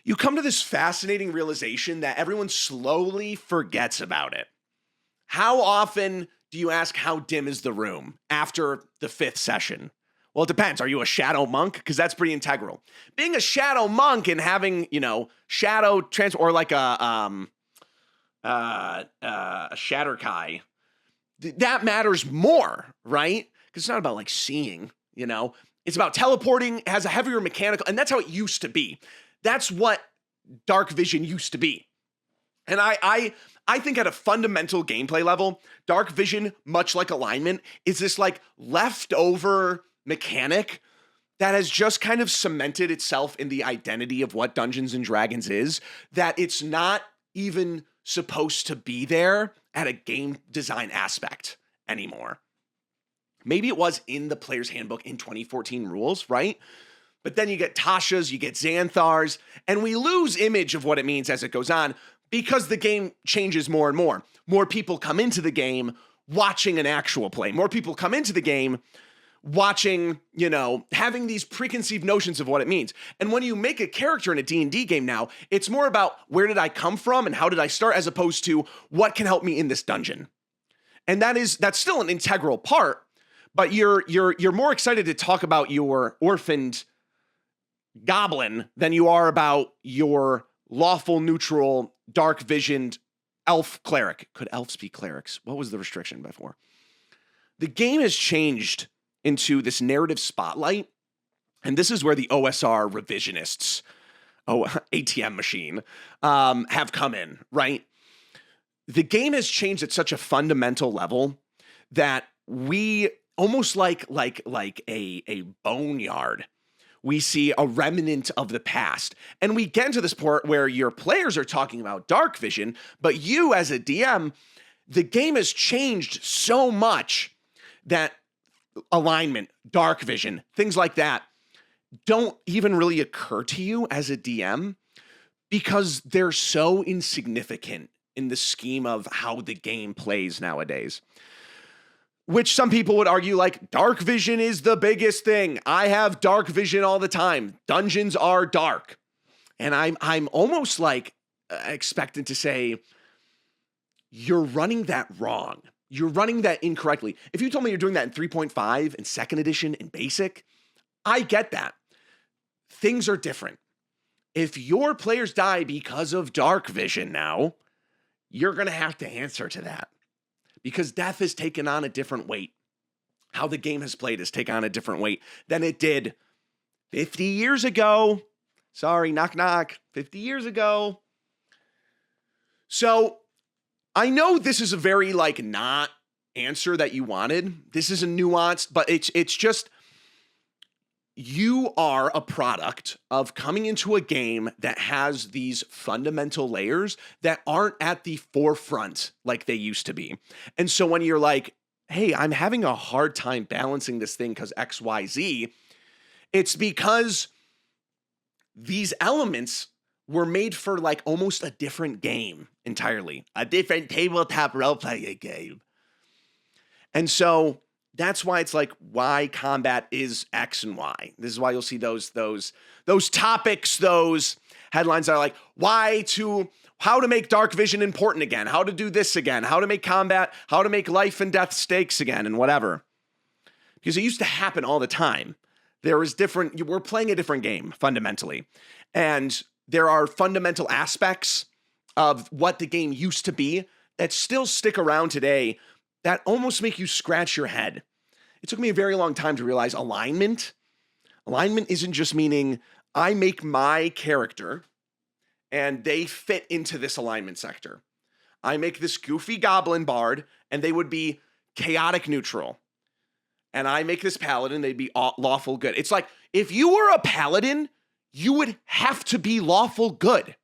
you come to this fascinating realization that everyone slowly forgets about it. How often do you ask how dim is the room after the 5th session? Well, it depends. Are you a shadow monk? Because that's pretty integral. Being a shadow monk and having, you know, shadow trans or like a Shatterkai, that matters more, right? Because it's not about like seeing, you know, it's about teleporting. It has a heavier mechanical, and that's how it used to be. That's what dark vision used to be. And I think at a fundamental gameplay level, dark vision, much like alignment, is this like leftover mechanic that has just kind of cemented itself in the identity of what Dungeons and Dragons is, that it's not even supposed to be there at a game design aspect anymore. Maybe it was in the player's handbook in 2014 rules, right? but then you get Tasha's, you get Xanthar's, and we lose image of what it means as it goes on because the game changes more and more. More people come into the game watching an actual play. More people come into the game watching, having these preconceived notions of what it means. And when you make a character in a D&D game now, it's more about where did I come from and how did I start, as opposed to what can help me in this dungeon. And that's still an integral part, but you're more excited to talk about your orphaned goblin than you are about your lawful, neutral, dark visioned elf cleric. Could elves be clerics? What was the restriction before? The game has changed into this narrative spotlight, and this is where the OSR revisionists, ATM machine, have come in, right? The game has changed at such a fundamental level that we almost like a boneyard. We see a remnant of the past. And we get into this part where your players are talking about dark vision, but you as a DM, the game has changed so much that alignment, dark vision, things like that don't even really occur to you as a DM because they're so insignificant in the scheme of how the game plays nowadays. Which some people would argue, like, dark vision is the biggest thing. I have dark vision all the time. Dungeons are dark. And I'm almost like expectant to say, you're running that wrong. You're running that incorrectly. If you told me you're doing that in 3.5, in 2nd edition, in basic, I get that. Things are different. If your players die because of dark vision now, you're going to have to answer to that. Because death has taken on a different weight. How the game has played has taken on a different weight than it did 50 years ago. Sorry, knock, knock. 50 years ago. So I know this is a very not answer that you wanted. This is a nuanced, but it's just you are a product of coming into a game that has these fundamental layers that aren't at the forefront like they used to be. And so when you're like, hey, I'm having a hard time balancing this thing because XYZ, it's because these elements were made for almost a different game entirely, a different tabletop role-playing game. And so that's why it's why combat is X and Y. This is why you'll see those topics, those headlines that are how to make dark vision important again, how to do this again, how to make combat, how to make life and death stakes again, and whatever. Because it used to happen all the time. We're playing a different game fundamentally. And there are fundamental aspects of what the game used to be that still stick around today that almost make you scratch your head. It took me a very long time to realize alignment. Alignment isn't just meaning I make my character and they fit into this alignment sector. I make this goofy goblin bard and they would be chaotic neutral. And I make this paladin, they'd be lawful good. It's like, if you were a paladin, you would have to be lawful good.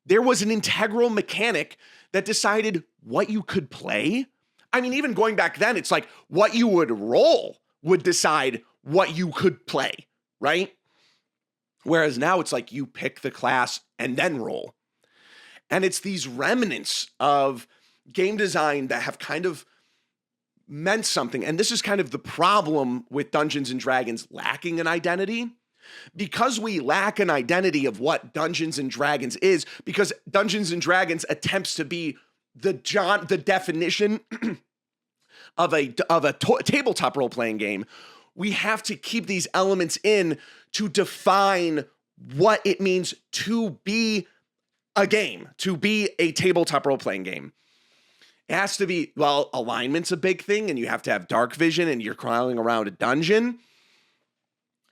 There was an integral mechanic that decided what you could play. I mean, even going back then, it's like what you would roll would decide what you could play, right? Whereas now it's like you pick the class and then roll. And it's these remnants of game design that have kind of meant something. And this is kind of the problem with Dungeons and Dragons lacking an identity. Because we lack an identity of what Dungeons and Dragons is, because Dungeons and Dragons attempts to be the definition of a tabletop role-playing game, we have to keep these elements in to define what it means to be a game, to be a tabletop role-playing game. It has to be, alignment's a big thing, and you have to have dark vision, and you're crawling around a dungeon.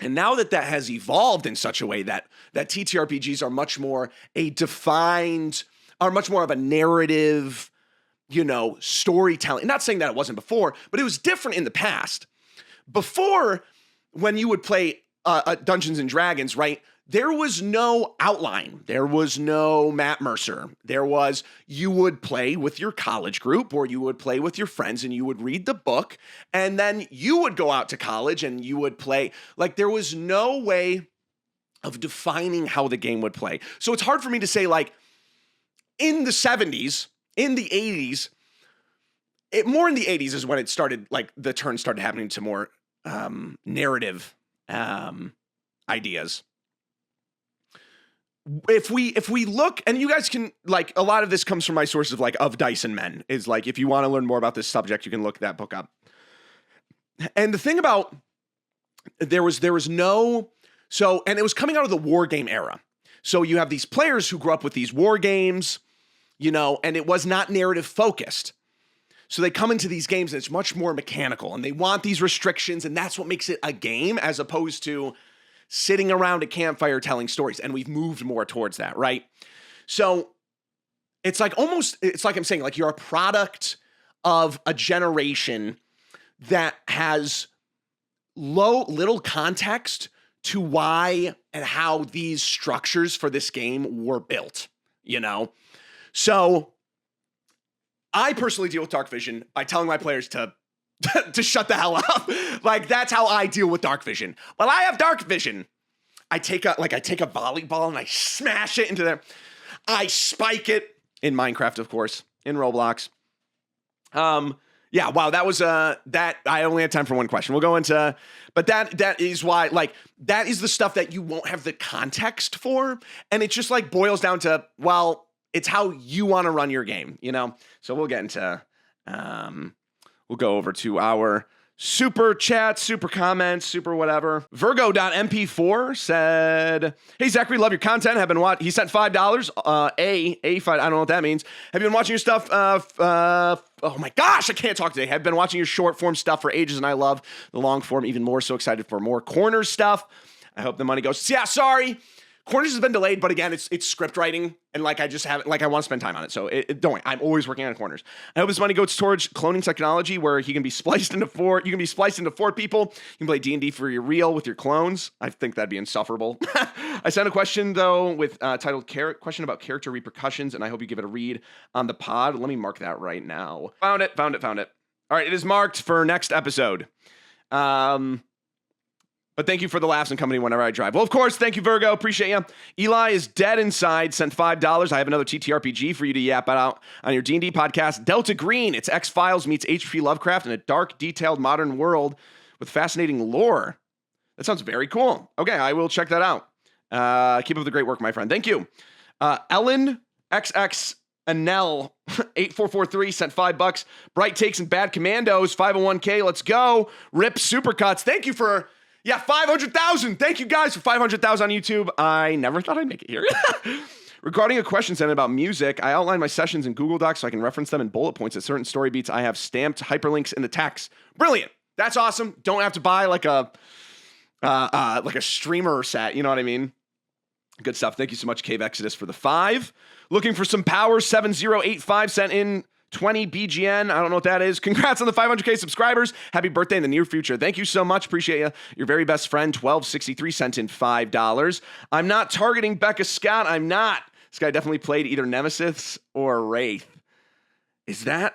And now that has evolved in such a way that TTRPGs are much more much more of a narrative, storytelling. Not saying that it wasn't before, but it was different in the past. Before, when you would play Dungeons and Dragons, right? There was no outline. There was no Matt Mercer. You would play with your college group or you would play with your friends and you would read the book and then you would go out to college and you would play. Like there was no way of defining how the game would play. So it's hard for me to say like in the 70s, in the 80s, more in the 80s is when it started, like the turn started happening to more narrative ideas. If we look, and you guys can, like, a lot of this comes from my sources of Dice and Men, is like, if you want to learn more about this subject, you can look that book up. And the thing about, there was no, so, and it was coming out of the war game era. So you have these players who grew up with these war games, you know, and it was not narrative focused. So they come into these games and it's much more mechanical and they want these restrictions, and that's what makes it a game as opposed to sitting around a campfire telling stories. And we've moved more towards that, right? So it's like I'm saying, like you're a product of a generation that has little context to why and how these structures for this game were built, you know? So I personally deal with dark vision by telling my players to shut the hell up. Like that's how I deal with dark vision. Well, I have dark vision. I take a volleyball and I smash it into there. I spike it in Minecraft, of course, in Roblox. Yeah, wow, that was that I only had time for one question. We'll go into, but that is why, like, that is the stuff that you won't have the context for, and it just like boils down to, well, it's how you want to run your game, you know? So we'll get into we'll go over to our super chat, super comments, super whatever. Virgo.mp4 said, hey, Zachary, love your content. Have been watching. He sent $5. $5. I don't know what that means. Have you been watching your stuff? Oh my gosh, I can't talk today. Have been watching your short form stuff for ages, and I love the long form even more. So excited for more Corners stuff. I hope the money goes. Yeah, sorry. Corners has been delayed, but again, it's script writing, and like I just haven't, like I want to spend time on it. So don't worry, I'm always working on Corners. I hope this money goes towards cloning technology, where he can be spliced into four. You can be spliced into 4 people. You can play D&D for your real with your clones. I think that'd be insufferable. I sent a question though with titled "Question about character repercussions," and I hope you give it a read on the pod. Let me mark that right now. Found it. All right, it is marked for next episode. But thank you for the laughs and company whenever I drive. Well, of course, thank you, Virgo. Appreciate you. Eli is dead inside. Sent $5. I have another TTRPG for you to yap out on your D&D podcast. Delta Green. It's X-Files meets H.P. Lovecraft in a dark, detailed modern world with fascinating lore. That sounds very cool. Okay, I will check that out. Keep up the great work, my friend. Thank you. Ellen XX Anel 8443 sent $5. Bright Takes and Bad Commandos 501k. Let's go. Rip Supercuts. Thank you for 500,000. Thank you guys for 500,000 on YouTube. I never thought I'd make it here. Regarding a question sent about music, I outline my sessions in Google Docs so I can reference them in bullet points at certain story beats. I have stamped hyperlinks in the text. Brilliant. That's awesome. Don't have to buy like a streamer set. You know what I mean? Good stuff. Thank you so much, Cave Exodus, for the 5. Looking for some power. 7085 sent in 20 BGN. I don't know what that is. Congrats on the 500K subscribers. Happy birthday in the near future. Thank you so much. Appreciate you. Your very best friend, 1263, sent in $5. I'm not targeting Becca Scott. I'm not. This guy definitely played either Nemesis or Wraith. Is that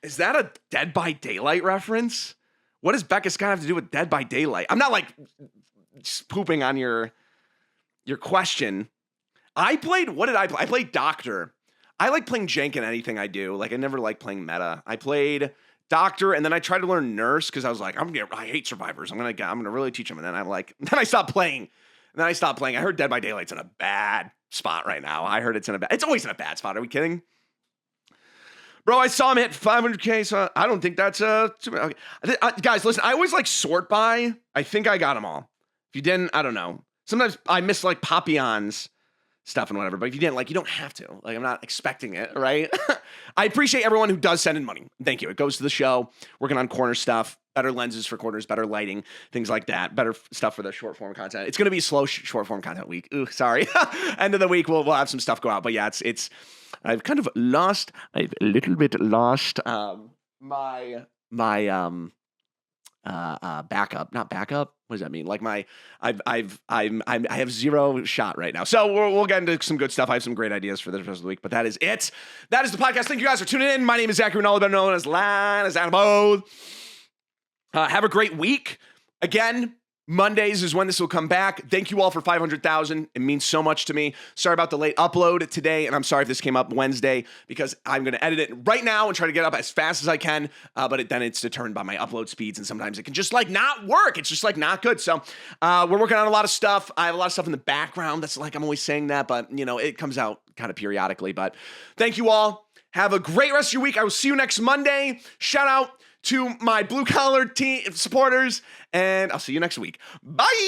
a Dead by Daylight reference? What does Becca Scott have to do with Dead by Daylight? I'm not like pooping on your question. What did I play? I played Doctor. I like playing jank in anything I do. Like, I never like playing meta. I played Doctor, and then I tried to learn Nurse because I was like, I hate survivors. I'm gonna really teach them. And then I stopped playing. I heard Dead by Daylight's in a bad spot right now. It's always in a bad spot. Are we kidding? Bro, I saw him hit 500K, so I don't think that's okay. Guys, listen, I always like sort by. I think I got them all. If you didn't, I don't know. Sometimes I miss like Papillon's stuff and whatever, but if you didn't, like, you don't have to. Like, I'm not expecting it, right? I appreciate everyone who does send in money. Thank you. It goes to the show. Working on Corner stuff, better lenses for Corners, better lighting, things like that, better stuff for the short form content. It's going to be a slow short form content week. Ooh, sorry. End of the week, we'll have some stuff go out, but yeah, it's I've a little bit lost my backup, not backup. What does that mean? Like I have zero shot right now. So we'll get into some good stuff. I have some great ideas for the rest of the week, but that is it. That is the podcast. Thank you guys for tuning in. My name is Zachary Ronaldo, better known as Line as Bold. Have a great week. Again, Mondays is when this will come back. Thank you all for 500,000. It means so much to me. Sorry about the late upload today, and I'm sorry if this came up Wednesday because I'm going to edit it right now and try to get up as fast as I can, but then it's determined by my upload speeds, and sometimes it can just like not work. It's just like not good. So we're working on a lot of stuff. I have a lot of stuff in the background. That's like I'm always saying that, but it comes out kind of periodically. But thank you all. Have a great rest of your week. I will see you next Monday. Shout out to my blue-collar team supporters, and I'll see you next week. Bye!